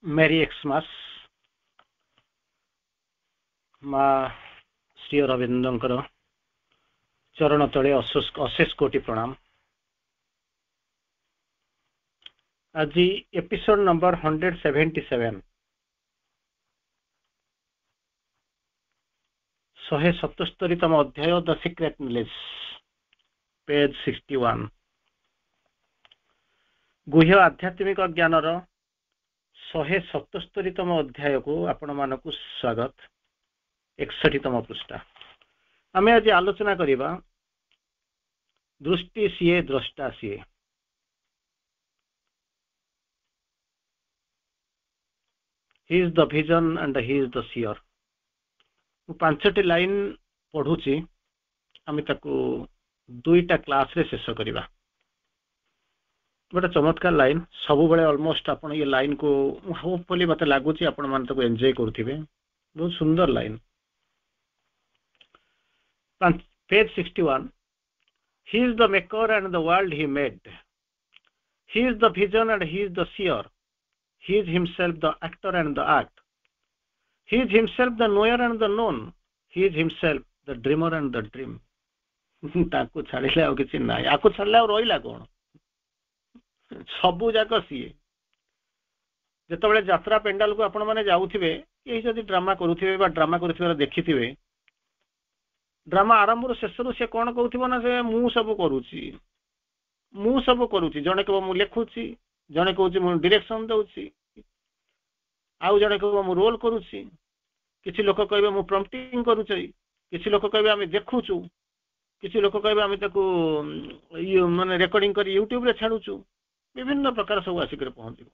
मेरी एक्समास माँ श्री अरविंदर चरण तले अशेष कोटि प्रणाम। आज एपिसोड नंबर 177 177तम अध्याय द सीक्रेट नॉलेज पेज 61 गुह्य आध्यात्मिक ज्ञानर 177तम अध्याय को आपण मानकु स्वागत। 61तम पृष्ठा आमे आज आलोचना करिबा दृष्टि सीए द्रष्टा सीए। He is the vision and he is the seer. पांचटी लाइन पढ़ुची आमे ताकू दुईटा क्लास रे शेष करिबा। गोटे चमत्कार लाइन सब बेले ऑलमोस्ट आपण ये लाइन को होपफुली मते लागुची आपण मान ताकू एन्जॉय करथिबे। बहुत सुंदर line. Page 61 He is the maker and the world he made. He is the vision and he is the seer. He is himself the actor and the act. He is himself the knower and the known. He is himself the dreamer and the dream. ताकू छाड़िले आ किछि नाही। आकू छाड़ले आ रहिला कोन? सबु जाक CA. जेतबेले यात्रा पेंडाल को आपण माने जाउथिबे एही जदी ड्रामा करूथिबे बा ड्रामा करूथिबे देखिथिबे ड्रामा आरंभ शेष से कौन कहूथिबो ना से मु सब करूची जने कहबो मु लेखुची जने कहूची मु डायरेक्शन दउची आउ जने कहबो मु रोल करूची किछि लोक कहबे मु प्रॉम्प्टिंग करूची किछि लोक कहबे आमे देखुचू किछि लोक कहबे आमे ताकू माने रेकॉर्डिंग करी यूट्यूब रे छाडुचू विभिन्न प्रकार सब आसी करे पहुंचिबो।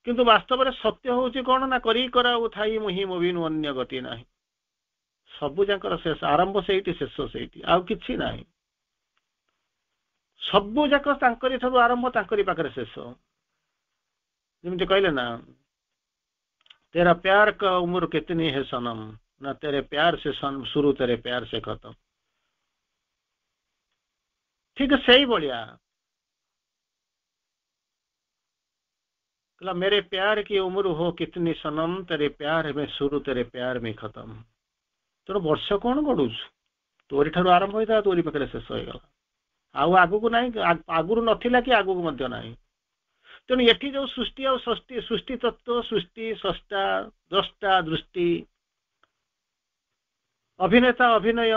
किंतु वास्तव रे सत्य होउची कोन ना करी करा उठाई मुहि मोबिनु अन्य गति नाही। सबु जाकर शेष आरंभ सेठी शेष सेठी आउ किछि नाही। सबु जाक तांकरी ठरु आरंभ तांकरी पाखरे शेष। जेमति कहले ना तेरा प्यार का उम्र कितनी है सनम ना तेरे प्यार से शुरू तेरे प्यार से खत्म। ठीक है सही बढ़िया कहला मेरे प्यार की उम्र हो कितनी सनम तेरे प्यार में शुरू तेरे प्यार में खत्म। तोर वर्ष कौन गड़ू तोरी ठार आरंभ होता तोरी पाखे शेष हो गला आगु को ना आगुरी नथिला कि आगु को मध्य नाही। तेणु एठी जो सृष्टि और सृष्टि तत्व सृष्टि स्रष्टा द्रष्टा दृष्टि अभिनेता अभिनय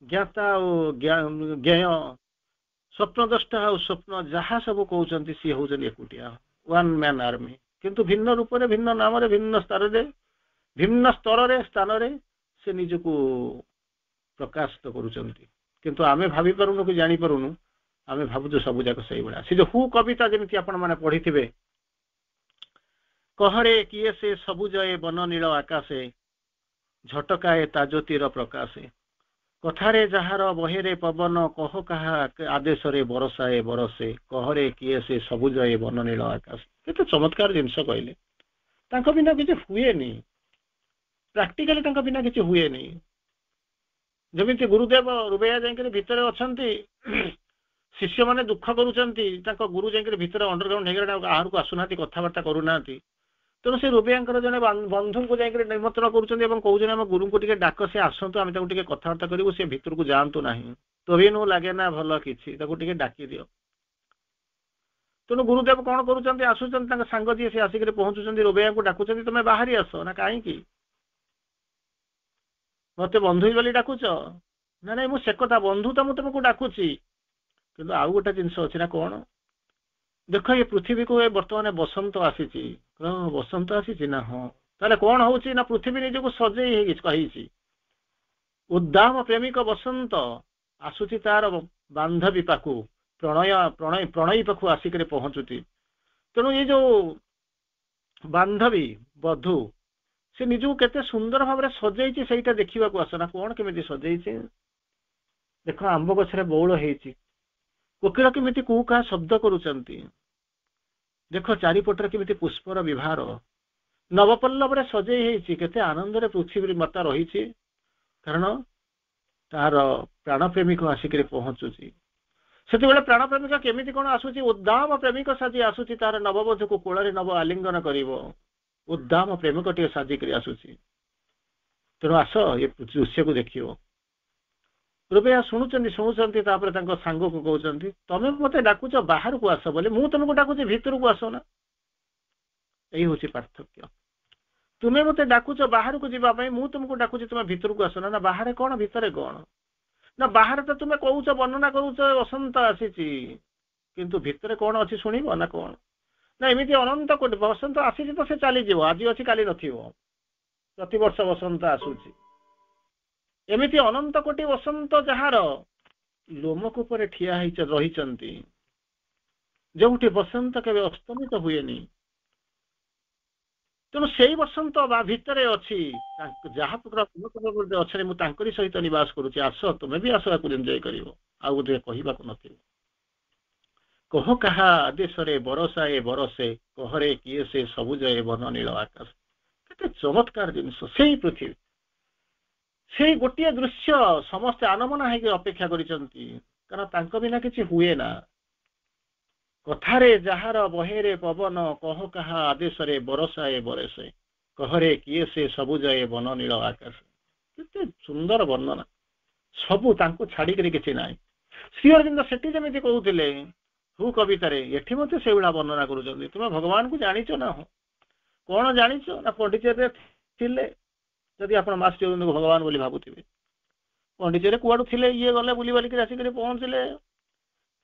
ज्ञाता और ज्ञेय स्वप्न द्रष्टा और स्वप्न जहाँ सब कहते सी हूँ एकुटिया वन मैन आर्मी। किंतु भिन्न रूप से भिन्न नाम भिन्न स्तर रे स्थान रे से निजको प्रकाशित करुचंती। किंतु आमे भाभी पारुनु कि जानी पारुनु आमे भाबुजु सब जाक सही बड़ा से जो हु कविता जेमिति आपण माने पढिथिबे कहरे किए से सबुजए बन नील आकाशे झटकाए ताज्योतिर प्रकाशे कथारे जहार बहेरे पवन कह कहा आदेश रे बरसाए बरसे कहरे किए से सबुजए बन नील आकाश। केते चमत्कार जिंस कहले तांको बिना किछि हुए नी प्रैक्टिकली तांको बिना किछि हुए नी। जमिति गुरुदेव रुबैया जाइके भितर अछंती शिष्य माने दुख करूचंती तांको गुरु जाइके भितर अंडरग्राउंड हेगरा आहार को आसुनाती कथाबार्ता करूनाती। तेणु से रुबैयांकर जने बंधु को जाइके निमंत्रण करूचंती एवं कहउजने हम गुरु को टिके डाक से आसंतु आमे ताको टिके कथाबार्ता करिवो से भितर को जानतु नाही तो भी नो लागे ना भलो किछि ताको टिके डाकी दियो। तेणु गुरुदेव कौन करूचंती आसुचंती तांका संग जी से आसिक पहुंचुचंती रुबैया को डाकुचंती तमे बाहरी आस ना काहे की मते बंधु बोली डाकुच ना नहीं मुझे कथा बंधु तो मुझे तुमको डाकुची किंतु आउ गोटे जिनस अच्छी ना कौन देख ये पृथ्वी को बर्तमान बसंत आसी बसंत आसी ना हाँ ताले कौन होची ना पृथ्वी निज को सजई कही उद्दाम प्रेमिक बसंत आसुची तार बांधवी पाखु प्रणयी पाखु आसिक पहुंचुती। तेणु ये जो बांधवी बधू से निजू केते सुंदर भाव सजई से देखा आसना कौन केमी सजई देख आंब गछरे बौल होती कोकिल केमी कू क्या शब्द करुचंती देख चारिपटर केमी पुष्पर विभार नवपल्लव रे सजई केते आनंद रे पृथ्वी माता रही कारण तार प्राणप्रेमी को आसिक पहुंचुची ସେତେବେଳେ ପ୍ରାଣ ପ୍ରେମିକ କେମିତି କଣ ଆସୁଛି? ଉଦ୍ଦାମ ପ୍ରେମିକ ସାଜି ଆସୁଛି, ତାର ନବବଧୂକୁ କୋଳରେ ନବ ଆଲିଙ୍ଗନ କରିବ। ଉଦ୍ଦାମ ପ୍ରେମିକଟିଏ ସାଜିକରି ଆସୁଛି। ତେଣୁ ଆସ ଏ ଦୃଶ୍ୟକୁ ଦେଖିବ। ରୁପେୟା ଶୁଣୁଛନ୍ତି, ତାପରେ ତାଙ୍କ ସାଙ୍ଗକୁ କହୁଛନ୍ତି, ତମେ ମତେ ଡାକୁଛ ବାହାରକୁ ଆସ ବୋଲି, ମୁଁ ତମକୁ ଡାକୁଛି ଭିତରକୁ ଆସ ନା। ଏଇ ହଉଛି ପାର୍ଥକ୍ୟ। ତୁମେ ମତେ ଡାକୁଛ ବାହାରକୁ ଯିବା ପାଇଁ, ମୁଁ ତୁମକୁ ଡାକୁଛି ତୁମେ ଭିତରକୁ ଆସ ନା। ବାହାରେ କଣ ଭିତରେ କଣ? ନା ବାହାରେ ତ ତୁମେ କହୁଛ, ବର୍ଣ୍ଣନା କରୁଛ ବସନ୍ତ ଆସିଛି, କିନ୍ତୁ ଭିତରେ କଣ ଅଛି ଶୁଣିବ ନା କଣ? ନା ଏମିତି ଅନନ୍ତ କୋଟି ବସନ୍ତ ଆସିଛି ତ ସେ ଚାଲିଯିବ, ଆଜି ଅଛି କାଲି ନଥିବ, ପ୍ରତିବର୍ଷ ବସନ୍ତ ଆସୁଛି। ଏମିତି ଅନନ୍ତ କୋଟି ବସନ୍ତ ଯାହାର ଲୋମକୂପରେ ଠିଆ ରହିଛନ୍ତି, ଯେଉଁଠି ବସନ୍ତ କେବେ ଅସ୍ତମିତ ହୁଏନି। ତେଣୁ ସେଇ ବସନ୍ତ ବା ଭିତରେ ଅଛି, ଯାହା ଅଛନ୍ତି ମୁଁ ତାଙ୍କରି ସହିତ ନିବାସ କରୁଛି। ଆସ, ତୁମେ ବି ଆସ, ଆକୁ ଏନ୍ଜୟ କରିବ। ଆଉ ଗୋଟେ କହିବାକୁ ନଥିବ। କହ କାହା ଆଦେଶରେ ବରସାଏ ବରସେ, କହରେ କିଏ ସେ ସବୁଜ ଏ ବନ ନୀଳ ଆକାଶ। କେତେ ଚମତ୍କାର ଜିନିଷ ସେଇ ପୃଥିବୀ। ସେଇ ଗୋଟିଏ ଦୃଶ୍ୟ ସମସ୍ତେ ଆନମନା ହେଇକି ଅପେକ୍ଷା କରିଛନ୍ତି, କାରଣ ତାଙ୍କ ବିନା କିଛି ହୁଏ ନା। କଥାରେ ଯାହାର ବହେରେ ପବନ, କହ କାହା ଆଦେଶରେ ବରସାଏ ବରସେ, କହରେ କିଏ ସେ ସବୁଜ ଏ ବନ ନୀଳ ଆକାଶ। କେତେ ସୁନ୍ଦର ବର୍ଣ୍ଣନା। ସବୁ ତାଙ୍କୁ ଛାଡିକରି କିଛି ନାହିଁ। ଶ୍ରୀ ଅରବିନ୍ଦ ସେଠି ଯେମିତି କହୁଥିଲେ ହୁ କବିତାରେ, ଏଠି ମଧ୍ୟ ସେଇଭଳିଆ ବର୍ଣ୍ଣନା କରୁଛନ୍ତି। ତୁମେ ଭଗବାନଙ୍କୁ ଜାଣିଛ ନା? କଣ ଜାଣିଛ ନା? ପଣ୍ଡିଚେରୀରେ ଥିଲେ, ଯଦି ଆପଣ ମା ଶ୍ରୀ ଅରବିନ୍ଦଙ୍କୁ ଭଗବାନ ବୋଲି ଭାବୁଥିବେ, ପଣ୍ଡିଚେରୀରେ କୁଆଡୁ ଥିଲେ, ଇଏ ଗଲେ ବୁଲି ବାଲିକି ଆସିକରି ପହଞ୍ଚିଲେ,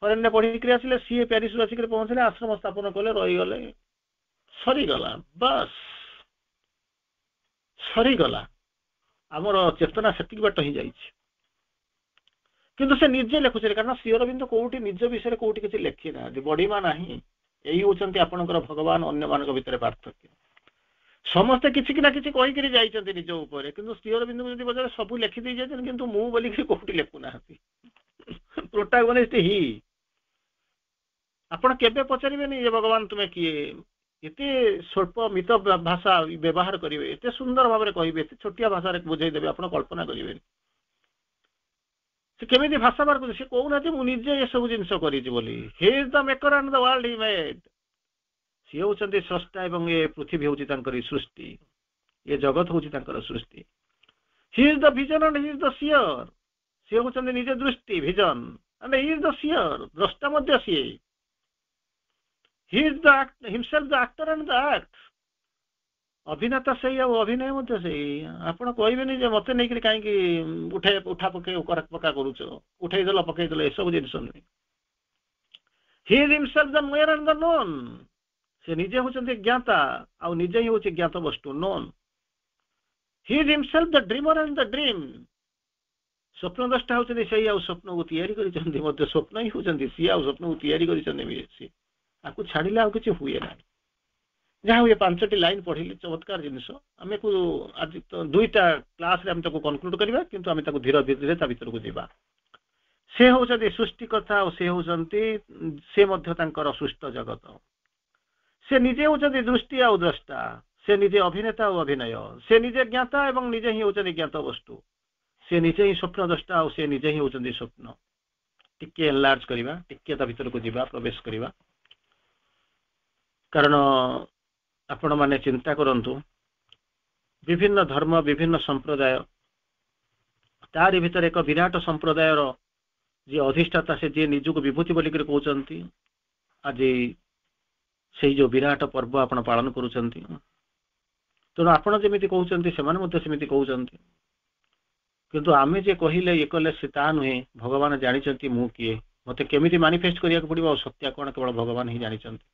ଫରେନରେ ପଢିକିରି ଆସିଲେ, ସିଏ ପ୍ୟାରିସରୁ ଆସିକରି ପହଞ୍ଚିଲେ, ଆଶ୍ରମ ସ୍ଥାପନ କଲେ, ରହିଗଲେ, ସରିଗଲା। ବାସ୍ ସରିଗଲା। ଆମର ଚେତନା ସେତିକି ବାଟ ହିଁ ଯାଇଛି। କିନ୍ତୁ ସେ ନିଜେ ଲେଖୁଥିଲେ, କାରଣ ଶ୍ରୀ ଅରବିନ୍ଦ କୋଉଠି ନିଜ ବିଷୟରେ କୋଉଠି କିଛି ଲେଖି ନାହାନ୍ତି, ବଢିମା ନାହିଁ। ଏଇ ହଉଛନ୍ତି ଆପଣଙ୍କର ଭଗବାନ ଅନ୍ୟମାନଙ୍କ ଭିତରେ ପାର୍ଥକ୍ୟ। ସମସ୍ତେ କିଛି ନା କିଛି କହିକିରି ଯାଇଛନ୍ତି ନିଜ ଉପରେ, କିନ୍ତୁ ଶ୍ରୀ ଅରବିନ୍ଦଙ୍କୁ ଯଦି ପଚାରେ ସବୁ ଲେଖିଦେଇ ଯାଇଛନ୍ତି, କିନ୍ତୁ ମୁଁ ବୋଲିକି କୋଉଠି ଲେଖୁନାହାନ୍ତି। ପ୍ରୋଟାଗନିଷ୍ଟ ହି। ଆପଣ କେବେ ପଚାରିବେନି ଯେ ଭଗବାନ ତୁମେ କିଏ? ଏତେ ସ୍ୱଳ୍ପ ମିତ ଭାଷା ବ୍ୟବହାର କରିବେ, ଏତେ ସୁନ୍ଦର ଭାବରେ କହିବେ, ଏତେ ଛୋଟିଆ ଭାଷାରେ ବୁଝେଇଦେବେ, ଆପଣ କଳ୍ପନା କରିବେନି। ସେ କେମିତି ଭାଷା ବାହାର କରୁଛି? ସେ କହୁନାହାନ୍ତି ମୁଁ ନିଜେ ଏସବୁ ଜିନିଷ କରିଛି ବୋଲି। He is the maker and the world he made. ସିଏ ହଉଛନ୍ତି ସ୍ରଷ୍ଟା ଏବଂ ଏ ପୃଥିବୀ ହଉଛି ତାଙ୍କର ସୃଷ୍ଟି, ଏ ଜଗତ ହଉଛି ତାଙ୍କର ସୃଷ୍ଟି। He is the vision and he is the seer. ସିଏ ହଉଛନ୍ତି ନିଜେ ଦୃଷ୍ଟି, vision, and he is the seer, ଦ୍ରଷ୍ଟା ମଧ୍ୟ ସିଏ। He is the himself the actor and the act. ଅଭିନେତା ସେଇ ଆଉ ଅଭିନୟ ମଧ୍ୟ ସେଇ। ଆପଣ କହିବେନି ଯେ ମତେ ନେଇକରି କାହିଁକି ଉଠା ପକା କରୁଛ, ଉଠେଇଦେଲ ପକେଇଦେଲ, ଏସବୁ ଜିନିଷ ନୁହେଁ। He is himself the knower and the known. ସେ ନିଜେ ହଉଛନ୍ତି ଜ୍ଞାତା, ଆଉ ନିଜେ ହିଁ ହଉଛି ଜ୍ଞାତ ବସ୍ତୁ, known. Hi is himself the dreamer and the dream. ସ୍ୱପ୍ନ ଦ୍ରଷ୍ଟା ହଉଛନ୍ତି ସେଇ, ଆଉ ସ୍ୱପ୍ନକୁ ତିଆରି କରିଛନ୍ତି ମଧ୍ୟ ସ୍ୱପ୍ନ ହିଁ ହଉଛନ୍ତି ସିଏ, ଆଉ ସ୍ୱପ୍ନକୁ ତିଆରି କରିଛନ୍ତି ସିଏ। ତାକୁ ଛାଡ଼ିଲେ ଆଉ କିଛି ହୁଏ ନାହିଁ। ଯାହା ହୁଏ 5ଟି ଲାଇନ୍ ପଢିଲେ ଚମତ୍କାର ଜିନିଷ। ଆମକୁ ଆଜି ତ 2ଟା କ୍ଲାସରେ ଆମେ ତାକୁ କନକ୍ଲୁଡ କରିବା, କିନ୍ତୁ ଆମେ ତାକୁ ଧୀରେ ଧୀରେ ତା ଭିତରକୁ ଯିବା। ସେ ହଉଛନ୍ତି ସୃଷ୍ଟିକର୍ତ୍ତା, ଆଉ ସେ ହଉଛନ୍ତି, ସେ ମଧ୍ୟ ତାଙ୍କର ସୃଷ୍ଟ ଜଗତ। ସେ ନିଜେ ହଉଛନ୍ତି ଦୃଷ୍ଟି ଆଉ ଦ୍ରଷ୍ଟା, ସେ ନିଜେ ଅଭିନେତା ଆଉ ଅଭିନୟ, ସେ ନିଜେ ଜ୍ଞାତା ଏବଂ ନିଜେ ହିଁ ହଉଛନ୍ତି ଜ୍ଞାତ ବସ୍ତୁ, ସେ ନିଜେ ହିଁ ସ୍ୱପ୍ନ ଦ୍ରଷ୍ଟା, ଆଉ ସେ ନିଜେ ହିଁ ହଉଛନ୍ତି ସ୍ୱପ୍ନ। ଟିକେ ଏନଲାର୍ଜ କରିବା, ଟିକେ ତା ଭିତରକୁ ଯିବା, ପ୍ରବେଶ କରିବା। କାରଣ ଆପଣମାନେ ଚିନ୍ତା କରନ୍ତୁ, ବିଭିନ୍ନ ଧର୍ମ, ବିଭିନ୍ନ ସମ୍ପ୍ରଦାୟ, ତାରି ଭିତରେ ଏକ ବିରାଟ ସମ୍ପ୍ରଦାୟର ଯିଏ ଅଧିଷ୍ଠାତା, ସେ ଯିଏ ନିଜକୁ ବିଭୂତି ବୋଲିକରି କହୁଛନ୍ତି, ଆଜି ସେଇ ଯୋଉ ବିରାଟ ପର୍ବ ଆପଣ ପାଳନ କରୁଛନ୍ତି। ତେଣୁ ଆପଣ ଯେମିତି କହୁଛନ୍ତି ସେମାନେ ମଧ୍ୟ ସେମିତି କହୁଛନ୍ତି, କିନ୍ତୁ ଆମେ ଯେ କହିଲେ ଇଏ କଲେ ସେ ତା ନୁହେଁ। ଭଗବାନ ଜାଣିଛନ୍ତି ମୁଁ କିଏ, ମତେ କେମିତି ମାନିଫେଷ୍ଟ କରିବାକୁ ପଡିବ, ଆଉ ସତ୍ୟ କଣ କେବଳ ଭଗବାନ ହିଁ ଜାଣିଛନ୍ତି।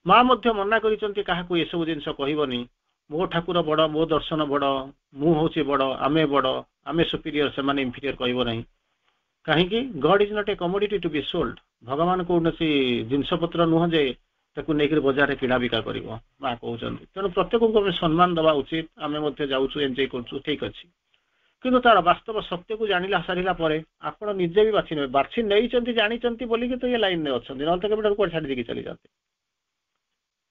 ମା ମଧ୍ୟ ମନା କରିଛନ୍ତି କାହାକୁ ଏସବୁ ଜିନିଷ କହିବନି। ମୋ ଠାକୁର ବଡ, ମୋ ଦର୍ଶନ ବଡ, ମୁଁ ହଉଛି ବଡ, ଆମେ ବଡ, ଆମେ ସୁପିରିୟର, ସେମାନେ ଇନଫିରିୟର କହିବ ନାହିଁ। କାହିଁକି? God is not a commodity to be sold. ଭଗବାନ କୌଣସି ଜିନିଷ ପତ୍ର ନୁହଁ ଯେ ତାକୁ ନେଇକରି ବଜାରରେ କିଣା ବିକା କରିବ, ମା କହୁଛନ୍ତି। ତେଣୁ ପ୍ରତ୍ୟେକଙ୍କୁ ଆମେ ସମ୍ମାନ ଦେବା ଉଚିତ। ଆମେ ମଧ୍ୟ ଯାଉଛୁ, ଏନ୍ଜୟ କରୁଛୁ, ଠିକ ଅଛି, କିନ୍ତୁ ତାର ବାସ୍ତବ ସତ୍ୟକୁ ଜାଣିଲା ସାରିଲା ପରେ ଆପଣ ନିଜେ ବି ବାଛି ନେବେ। ବାଛି ନେଇଛନ୍ତି, ଜାଣିଛନ୍ତି ବୋଲିକି ତ ଏ ଲାଇନରେ ଅଛନ୍ତି, ନହେଲେ ତ କେବେଠାରୁ କୁଆଡେ ଛାଡି ଦେଇକି ଚାଲିଯାଆନ୍ତି,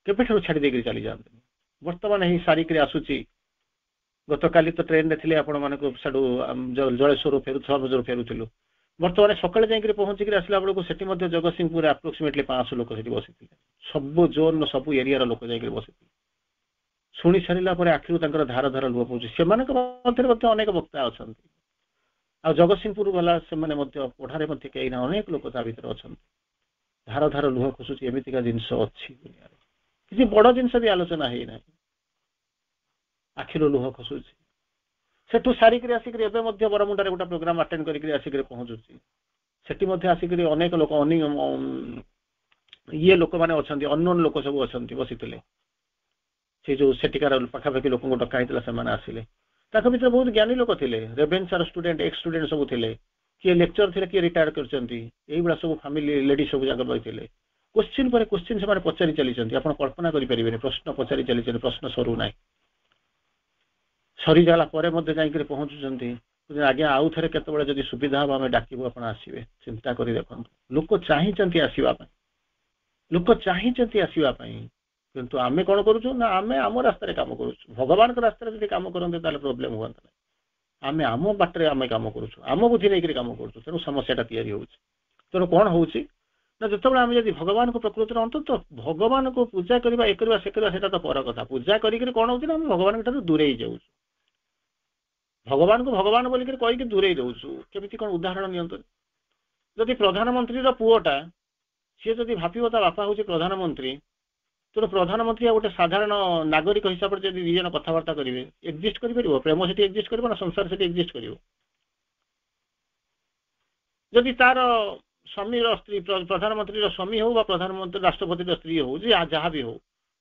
କେବେଠାରୁ ଛାଡି ଦେଇକରି ଚାଲିଯାଆନ୍ତି। ବର୍ତ୍ତମାନ ଏହି ସାରିକିରି ଆସୁଛି, ଗତକାଲି ତ ଟ୍ରେନରେ ଥିଲେ, ଆପଣ ମାନଙ୍କୁ ସେଠୁ ଜଳେଶ୍ୱରରୁ ଫେରୁଥିଲୁ, ବର୍ତ୍ତମାନ ସକାଳେ ଯାଇକି ପହଞ୍ଚିକି ଆସିଲା ବେଳକୁ ସେଠି ମଧ୍ୟ ଜଗତସିଂହପୁରରେ ଆପ୍ରୋକ୍ସିମେଟଲି 500 ଲୋକ ସେଠି ବସିଥିଲେ। ସବୁ ଜୋନ୍ ସବୁ ଏରିଆର ଲୋକ ଯାଇକି ବସିଥିଲେ। ଶୁଣି ସାରିଲା ପରେ ଆଖିରୁ ତାଙ୍କର ଧାର ଧାର ଲୁହ ପଡୁଛି। ସେମାନଙ୍କ ମଧ୍ୟରେ ମଧ୍ୟ ଅନେକ ବକ୍ତା ଅଛନ୍ତି। ଆଉ ଜଗତସିଂହପୁର ଗଲା ସେମାନେ ମଧ୍ୟ ପଢାରେ ମଧ୍ୟ କେହି ନା ଅନେକ ଲୋକ ତା ଭିତରେ ଅଛନ୍ତି। ଧାର ଧାର ଲୁହ ଖସୁଛି। ଏମିତିକା ଜିନିଷ ଅଛି ଦୁନିଆରେ। କିଛି ବଡ ଜିନିଷ ବି ଆଲୋଚନା ହେଇନାହିଁ। ଆଖିରୁ ଲୁହ ଖସୁଛି। ସେଠୁ ସାରିକିରି ଆସିକିରି ଏବେ ମଧ୍ୟ ବରମୁଣ୍ଡାରେ ଗୋଟେ ପ୍ରୋଗ୍ରାମ ଆଟେଣ୍ଡ କରିକିରି ଆସିକିରି ପହଞ୍ଚୁଛି। ସେଠି ମଧ୍ୟ ଆସିକିରି ଅନେକ ଲୋକ ଇଏ ଲୋକମାନେ ଅଛନ୍ତି, ଅନନୋନ୍ ଲୋକ ସବୁ ଅଛନ୍ତି ବସିଥିଲେ। ସେ ଯୋଉ ସେଠିକାର ପାଖାପାଖି ଲୋକଙ୍କୁ ଡକା ହେଇଥିଲା ସେମାନେ ଆସିଲେ। ତାଙ୍କ ଭିତରେ ବହୁତ ଜ୍ଞାନୀ ଲୋକ ଥିଲେ। ରେଭେନ୍ସାର ଷ୍ଟୁଡେଣ୍ଟ, ଏକ୍ସ ଷ୍ଟୁଡେଣ୍ଟ ସବୁ ଥିଲେ। କିଏ ଲେକ୍ଚର ଥିଲେ, କିଏ ରିଟାୟାର କରିଛନ୍ତି। ଏଇଭଳିଆ ସବୁ ଫ୍ୟାମିଲି ଲେଡି ସବୁ ଯାକ ରହିଥିଲେ। କ୍ୱେଶ୍ଚିନ୍ ପରେ କ୍ୱେଶ୍ଚିନ୍ ସେମାନେ ପଚାରି ଚାଲିଛନ୍ତି। ଆପଣ କଳ୍ପନା କରିପାରିବେନି। ପ୍ରଶ୍ନ ପଚାରି ଚାଲିଛନ୍ତି, ପ୍ରଶ୍ନ ସରୁନାହିଁ। ସରିଗଲା ପରେ ମଧ୍ୟ ଯାଇକିରି ପହଞ୍ଚୁଛନ୍ତି। ଆଜ୍ଞା ଆଉ ଥରେ କେତେବେଳେ ଯଦି ସୁବିଧା ହବ ଆମେ ଡାକିବୁ, ଆପଣ ଆସିବେ। ଚିନ୍ତା କରି ଦେଖନ୍ତୁ। ଲୋକ ଚାହିଁଛନ୍ତି ଆସିବା ପାଇଁ। ଲୋକ ଚାହିଁଛନ୍ତି ଆସିବା ପାଇଁ। କିନ୍ତୁ ଆମେ କଣ କରୁଛୁ ନା ଆମେ ଆମ ରାସ୍ତାରେ କାମ କରୁଛୁ। ଭଗବାନଙ୍କ ରାସ୍ତାରେ ଯଦି କାମ କରନ୍ତେ ତାହେଲେ ପ୍ରୋବ୍ଲେମ ହୁଅନ୍ତା ନାହିଁ। ଆମେ ଆମ ବାଟରେ ଆମେ କାମ କରୁଛୁ, ଆମ ବୁଦ୍ଧି ନେଇକରି କାମ କରୁଛୁ। ତେଣୁ ସମସ୍ୟାଟା ତିଆରି ହଉଛି। ତେଣୁ କଣ ହଉଛି ନା ଯେତେବେଳେ ଆମେ ଯଦି ଭଗବାନଙ୍କ ପ୍ରକୃତିରେ ଅନ୍ତତଃ ଭଗବାନଙ୍କୁ ପୂଜା କରିବା, ଏ କରିବା, ସେ କରିବା, ସେଟା ତ ପର କଥା। ପୂଜା କରିକିରି କଣ ହଉଛି ନା ଆମେ ଭଗବାନଙ୍କ ଠାରୁ ଦୂରେଇ ଯାଉଛୁ। ଭଗବାନଙ୍କୁ ଭଗବାନ ବୋଲିକରି କହିକି ଦୂରେଇ ଦଉଛୁ। କେମିତି କଣ ଉଦାହରଣ ନିଅନ୍ତୁ। ଯଦି ପ୍ରଧାନମନ୍ତ୍ରୀର ପୁଅଟା ସିଏ ଯଦି ଭାବିବ ତା ବାପା ହଉଛି ପ୍ରଧାନମନ୍ତ୍ରୀ, ତେଣୁ ପ୍ରଧାନମନ୍ତ୍ରୀ ଆଉ ଗୋଟେ ସାଧାରଣ ନାଗରିକ ହିସାବରେ ଯଦି ଦି ଜଣ କଥାବାର୍ତ୍ତା କରିବେ, ଏକ୍ଜିଷ୍ଟ କରିପାରିବ? ପ୍ରେମ ସେଠି ଏକ୍ଜିଷ୍ଟ କରିବ ନା ସଂସାର ସେଠି ଏକ୍ଜିଷ୍ଟ କରିବ? ଯଦି ତାର ସ୍ୱାମୀର ସ୍ତ୍ରୀ, ପ୍ରଧାନମନ୍ତ୍ରୀର ସ୍ୱାମୀ ହଉ ବା ପ୍ରଧାନମନ୍ତ୍ରୀ ରାଷ୍ଟ୍ରପତିର ସ୍ତ୍ରୀ ହଉ, ଯେ ଯାହା ବି ହଉ,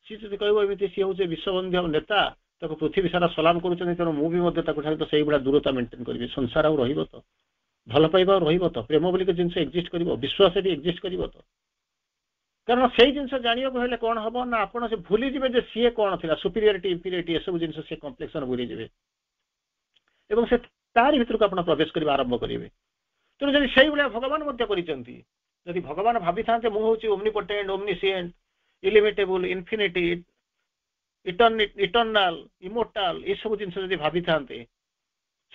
ସିଏ ଯଦି କହିବ ଏମିତି ସିଏ ହଉଛି ବିଶ୍ୱବନ୍ଧ୍ୟ ନେତା, ତାକୁ ପୃଥିବୀ ସାରା ସଲାମ କରୁଛନ୍ତି, ତେଣୁ ମୁଁ ବି ମଧ୍ୟ ତାକୁ ସହିତ ସେଇଭଳିଆ ଦୂରତା ମେଣ୍ଟେନ କରିବି। ସଂସାର ଆଉ ରହିବ ତ? ଭଲ ପାଇବା ଆଉ ରହିବ ତ? ପ୍ରେମ ବୋଲି ଜିନିଷ ଏକ୍ଜିଷ୍ଟ କରିବ? ବିଶ୍ୱାସ ବି ଏକ୍ଜିଷ୍ଟ କରିବ ତ? କାରଣ ସେଇ ଜିନିଷ ଜାଣିବାକୁ ହେଲେ କଣ ହବ ନା ଆପଣ ସେ ଭୁଲିଯିବେ ଯେ ସିଏ କଣ ଥିଲା। ସୁପିରିୟରିଟି, ଇମ୍ପିରିୟରିଟି ଏସବୁ ଜିନିଷ ସେ କମ୍ପ୍ଲେକ୍ସନ ଭୁଲିଯିବେ ଏବଂ ସେ ତାରି ଭିତରକୁ ଆପଣ ପ୍ରବେଶ କରିବା ଆରମ୍ଭ କରିବେ। ତେଣୁ ଯଦି ସେଇଭଳିଆ ଭଗବାନ ମଧ୍ୟ କରିଛନ୍ତି, ଯଦି ଭଗବାନ ଭାବିଥାନ୍ତେ ମୁଁ ହଉଛି ଓମନିପୋଟେଣ୍ଟ, ଓମନିସିଏଣ୍ଟ, ଇଲିମିଟେବୁଲ, ଇନଫିନିଟି, ଇଟର୍ନାଲ, ଇମୋର୍ଟାଲ, ଏସବୁ ଜିନିଷ ଯଦି ଭାବିଥାନ୍ତେ,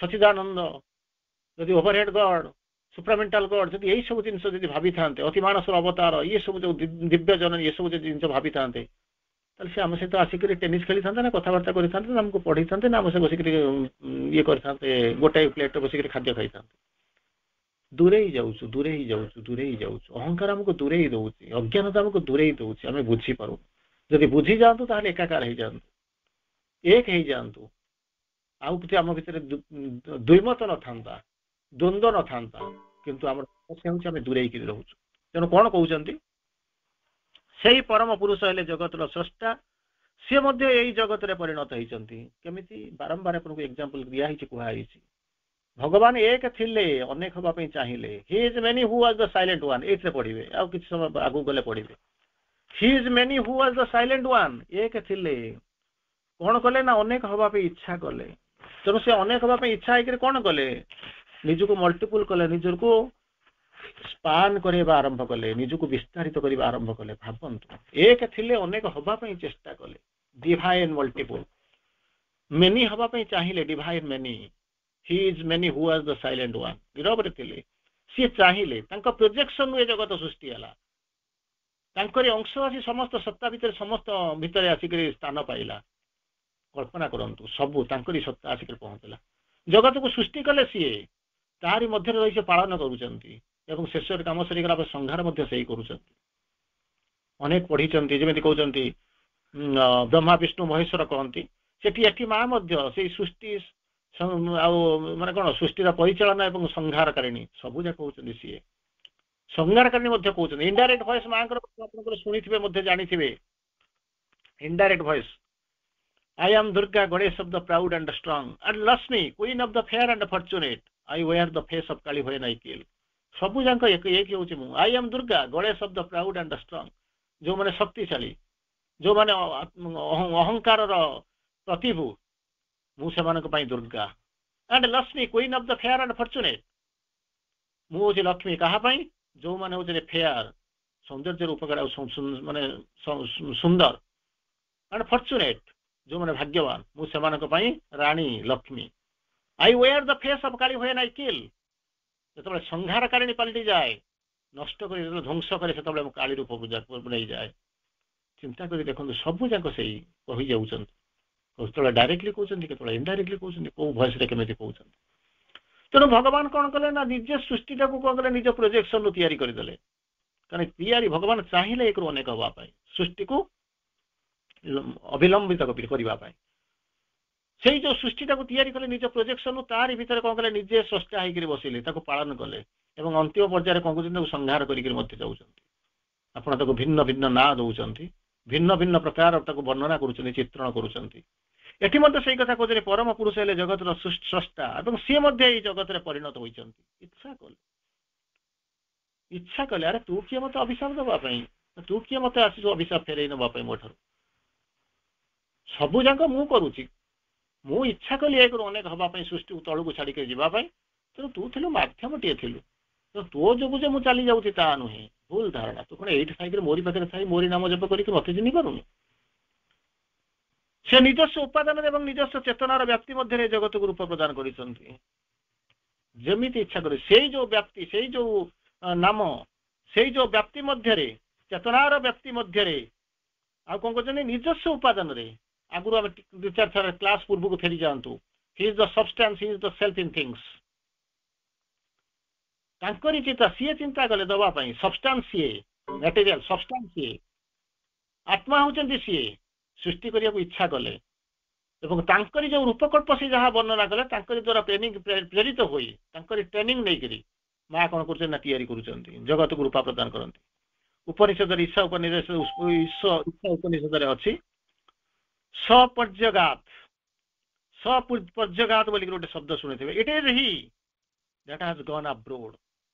ସଚିଦାନନ୍ଦ, ଯଦି ଓଭରହେଡ୍ ଗଡ, ସୁପ୍ରାମେଣ୍ଟାଲ ଗଡ, ଯଦି ଏଇ ସବୁ ଜିନିଷ ଯଦି ଭାବିଥାନ୍ତେ, ଅତିମାନସର ଅବତାର, ଇଏ ସବୁ ଯୋଉ ଦିବ୍ୟ ଜନ, ଏ ସବୁ ଯଦି ଜିନିଷ ଭାବିଥାନ୍ତେ, ତାହେଲେ ସେ ଆମ ସହିତ ଆସିକରି ଟେନିସ ଖେଳିଥାନ୍ତେ ନା କଥାବାର୍ତ୍ତା କରିଥାନ୍ତେ ନା ଆମକୁ ପଢେଇଥାନ୍ତେ ନା ଆମ ସହିତ ବସିକରି ଇଏ କରିଥାନ୍ତେ, ଗୋଟାଏ ପ୍ଲେଟରେ ବସିକରି ଖାଦ୍ୟ ଖାଇଥାନ୍ତେ। ଦୂରେଇ ଯାଉଛୁ, ଦୂରେଇ ଯାଉଛୁ, ଦୂରେଇ ଯାଉଛୁ। ଅହଙ୍କାର ଆମକୁ ଦୂରେଇ ଦଉଛି, ଅଜ୍ଞାନତା ଆମକୁ ଦୂରେଇ ଦଉଛି। ଆମେ ବୁଝିପାରୁନୁ। ଯଦି ବୁଝି ଯାଆନ୍ତୁ ତାହେଲେ ଏକାକାର ହେଇଯାଆନ୍ତୁ, ଏକ ହେଇଯାଆନ୍ତୁ। ଆଉ କିଛି ଆମ ଭିତରେ ଦ୍ୱୈମତ ନଥାନ୍ତା, ଦ୍ୱନ୍ଦ୍ୱ ନଥାନ୍ତା। କିନ୍ତୁ ଆମର ସମସ୍ୟା ହେଉଛି ଆମେ ଦୂରେଇକିରି ରହୁଛୁ। ତେଣୁ କଣ କହୁଛନ୍ତି? ସେଇ ପରମ ପୁରୁଷ ହେଲେ ଜଗତର ସ୍ରଷ୍ଟା, ସିଏ ମଧ୍ୟ ଏଇ ଜଗତରେ ପରିଣତ ହେଇଛନ୍ତି। କେମିତି? ବାରମ୍ବାର ଆପଣଙ୍କୁ ଏକ୍ସାମ୍ପଲ ଦିଆହେଇଛି, କୁହାଯାଇଛି। ଭଗବାନ ଏକ ଥିଲେ, ଅନେକ ହେବା ପାଇଁ ଚାହିଁଲେ। He is many who was the silent one. ଏଇଥିରେ ପଢିବେ, ଆଉ କିଛି ସମୟ ଆଗକୁ ଗଲେ ପଢିବେ। He is many who was the silent one. ଏକ ଥିଲେ, କଣ କଲେ ନା ଅନେକ ହବା ପାଇଁ ଇଚ୍ଛା କଲେ। ତେଣୁ ସେ ଅନେକ ହବା ପାଇଁ ଇଚ୍ଛା ହେଇକରି କଣ କଲେ? ନିଜକୁ ମଲ୍ଟିପୁଲ କଲେ, ନିଜକୁ ସ୍ପାନ କରିବା ଆରମ୍ଭ କଲେ, ନିଜକୁ ବିସ୍ତାରିତ କରିବା ଆରମ୍ଭ କଲେ। ଭାବନ୍ତୁ, ଏକ ଥିଲେ, ଅନେକ ହବା ପାଇଁ ଚେଷ୍ଟା କଲେ, ଡିଭାଇନ ମଲ୍ଟିପୁଲ। ମେନି ହବା ପାଇଁ ଚାହିଁଲେ, divine many. Hi is many who was the silent one. ନୀରବରେ ଥିଲେ, ସିଏ ଚାହିଁଲେ। ତାଙ୍କ ପ୍ରୋଜେକ୍ସନରୁ ଏ ଜଗତ ସୃଷ୍ଟି ହେଲା। ତାଙ୍କରି ଅଂଶ ଆସି ସମସ୍ତ ସତ୍ତା ଭିତରେ, ସମସ୍ତ ଭିତରେ ଆସିକରି ସ୍ଥାନ ପାଇଲା। କଳ୍ପନା କରନ୍ତୁ, ସବୁ ତାଙ୍କରି ସତ୍ତା ଆସିକରି ପହଞ୍ଚିଲା। ଜଗତକୁ ସୃଷ୍ଟି କଲେ ସିଏ, ତାହାରି ମଧ୍ୟରେ ରହି ସେ ପାଳନ କରୁଛନ୍ତି ଏବଂ ଶେଷରେ କାମ ସରିଗଲା ପରେ ସଂହାର ମଧ୍ୟ ସେଇ କରୁଛନ୍ତି। ଅନେକ ପଢିଛନ୍ତି, ଯେମିତି କହୁଛନ୍ତି ବ୍ରହ୍ମା, ବିଷ୍ଣୁ, ମହେଶ୍ୱର କହନ୍ତି। ସେଠି ଏଠି ମା ମଧ୍ୟ ସେଇ ସୃଷ୍ଟି ଆଉ ମାନେ କଣ, ସୃଷ୍ଟିର ପରିଚାଳନା ଏବଂ ସଂହାରକାରିଣୀ ସବୁ ଯାକ କହୁଛନ୍ତି ସିଏ। ସଂହାରକାରିଣୀ ମଧ୍ୟ କହୁଛନ୍ତି। ଇନଡାଇରେକ୍ଟ ଭଏସ ମାଙ୍କର ଆପଣଙ୍କର ଶୁଣିଥିବେ, ମଧ୍ୟ ଜାଣିଥିବେ। Indirect voice, I am Durga, goddess of the proud and strong, and Lakshmi, queen of the fair and fortunate. I wear the face of Kali when I kill. ସବୁ ଯାକ ଏକ ହେଉଛି ମୁଁ। I am Durga, goddess of the proud and strong. ଯୋଉମାନେ ଶକ୍ତିଶାଳୀ, ଯୋଉମାନେ ଅହଙ୍କାରର ପ୍ରତିଭୁ, ମୁଁ ସେମାନଙ୍କ ପାଇଁ Durga. and Lakshmi, queen of the fair and fortunate. ମୁଁ ହେଉଛି ଲକ୍ଷ୍ମୀ କାହା ପାଇଁ? ଯୋଉମାନେ ହଉଛନ୍ତି ଫେୟାର, ସୌନ୍ଦର୍ଯ୍ୟର ଉପକାର ଆଉ ମାନେ ସୁନ୍ଦର, and fortunate, ଯୋଉମାନେ ଭାଗ୍ୟବାନ, ମୁଁ ସେମାନଙ୍କ ପାଇଁ Rani Lakshmi. I wear the face of Kali when I kill. ଯେତେବେଳେ ସଂହାରକାରିଣୀ ପାଲଟି ଯାଏ, ନଷ୍ଟ କରି ଯେତେବେଳେ ଧ୍ୱଂସ କରେ, ସେତେବେଳେ କାଳୀ ରୂପ ପୂଜା ନେଇଯାଏ। ଚିନ୍ତା କରି ଦେଖନ୍ତୁ, ସବୁ ଯାକ ସେଇ କହିଯାଉଛନ୍ତି। କେତେବେଳେ ଡାଇରେକ୍ଟଲି କହୁଛନ୍ତି, କେତେବେଳେ ଇନଡାଇରେକ୍ଟଲି କହୁଛନ୍ତି, କୋଉ ଭଏସରେ କେମିତି କହୁଛନ୍ତି। ତେଣୁ ଭଗବାନ କଣ କଲେ ନା, ନିଜେ ସୃଷ୍ଟିଟାକୁ କଣ କଲେ, ନିଜ ପ୍ରୋଜେକ୍ସନରୁ ତିଆରି କରିଦେଲେ। କାରଣ ଭଗବାନ ଚାହିଁଲେ ଏକରୁ ଅନେକ ହେବା ପାଇଁ, ସୃଷ୍ଟିକୁ ଅବିଲମ୍ବିତ କରିବା ପାଇଁ। ସେଇ ଯୋଉ ସୃଷ୍ଟିଟାକୁ ତିଆରି କଲେ ନିଜ ପ୍ରୋଜେକ୍ସନରୁ, ତାରି ଭିତରେ କଣ କଲେ, ନିଜେ ସ୍ରଷ୍ଟା ହେଇକିରି ବସିଲେ, ତାକୁ ପାଳନ କଲେ, ଏବଂ ଅନ୍ତିମ ପର୍ଯ୍ୟାୟରେ କଣ କରୁଛନ୍ତି, ତାକୁ ସଂହାର କରିକି ମଧ୍ୟ ଯାଉଛନ୍ତି। ଆପଣ ତାକୁ ଭିନ୍ନ ଭିନ୍ନ ନାଁ ଦଉଛନ୍ତି, ଭିନ୍ନ ଭିନ୍ନ ପ୍ରକାର ତାକୁ ବର୍ଣ୍ଣନା କରୁଛନ୍ତି, ଚିତ୍ରଣ କରୁଛନ୍ତି। ଏଠି ମଧ୍ୟ ସେଇ କଥା କହୁଛନ୍ତି, ପରମ ପୁରୁଷ ହେଲେ ଜଗତର ସ୍ରଷ୍ଟା, ଏବଂ ସିଏ ମଧ୍ୟ ଏଇ ଜଗତରେ ପରିଣତ ହୋଇଛନ୍ତି। ଇଚ୍ଛା କଲେ ଆରେ ତୁ କିଏ ମତେ ଅଭିଶାପ ଦେବା ପାଇଁ, ତୁ କିଏ ମତେ ଆସିଛୁ ଅଭିଶାପ ଫେରେଇ ନେବା ପାଇଁ ମୋ ଠାରୁ। ସବୁ ଯାକ ମୁଁ କରୁଛି, ମୁଁ ଇଚ୍ଛା କଲି ଏକରୁ ଅନେକ ହବା ପାଇଁ, ସୃଷ୍ଟିକୁ ତଳକୁ ଛାଡ଼ିକି ଯିବା ପାଇଁ। ତେଣୁ ତୁ ଥିଲୁ ମାଧ୍ୟମଟିଏ ଥିଲୁ, ତୋ ଯୋଗୁ ଯେ ମୁଁ ଚାଲି ଯାଉଛି ତାହା ନୁହେଁ, ଭୁଲ ଧାରଣା। ତୁ କଣ ଏଇଠି ଥାଇକି ମୋରି ପାଖରେ ଥାଇ ମୋରି ନାମ ଜପ କରିକି ମତେ ଚିହ୍ନି ପାରୁନି। ସେ ନିଜସ୍ୱ ଉପାଦାନରେ ଏବଂ ନିଜସ୍ୱ ଚେତନାର ବ୍ୟାପ୍ତି ମଧ୍ୟରେ ଜଗତକୁ ରୂପ ପ୍ରଦାନ କରିଛନ୍ତି, ଯେମିତି ଇଚ୍ଛା କରେ। ସେଇ ଯୋଉ ବ୍ୟାପ୍ତି, ସେଇ ଯୋଉ ନାମ, ସେଇ ଯୋଉ ବ୍ୟାପ୍ତି ମଧ୍ୟରେ, ଚେତନାର ବ୍ୟାପ୍ତି ମଧ୍ୟରେ, ଆଉ କଣ କରୁଛନ୍ତି, ନିଜସ୍ୱ ଉପାଦାନରେ। ଆଗରୁ ଆମେ 2-4 ଥର କ୍ଲାସ ପୂର୍ବକୁ ଫେରି ଯାଆନ୍ତୁ। He is the substance, he is the self in things. ତାଙ୍କରି ଚିନ୍ତା, ସିଏ ଚିନ୍ତା କଲେ ଦେବା ପାଇଁ। ସବଷ୍ଟାନ୍ସ ସିଏ, ମ୍ୟାଟେରିଆଲ ସବଷ୍ଟାନ୍ସ ସିଏ, ଆତ୍ମା ହଉଛନ୍ତି ସିଏ। ସୃଷ୍ଟି କରିବାକୁ ଇଚ୍ଛା କଲେ, ଏବଂ ତାଙ୍କରି ଯୋଉ ରୂପକଳ୍ପ ସେ ଯାହା ବର୍ଣ୍ଣନା କଲେ, ତାଙ୍କରି ଦ୍ୱାରା ପ୍ରେରିତ ହୋଇ, ତାଙ୍କରି ଟ୍ରେନିଂ ନେଇକରି ମା କଣ କରୁଛନ୍ତି ନା, ତିଆରି କରୁଛନ୍ତି, ଜଗତକୁ ରୂପା ପ୍ରଦାନ କରନ୍ତି। ଉପନିଷଦରେ ଇଶା ଉପନିଷଦରେ ଅଛି, ସପର୍ଯ୍ୟଗାତ। ସପର୍ଯ୍ୟଗାତ ବୋଲି ଗୋଟେ ଶବ୍ଦ ଶୁଣିଥିବେ। ଇଟ୍ is Hi that has gone abroad.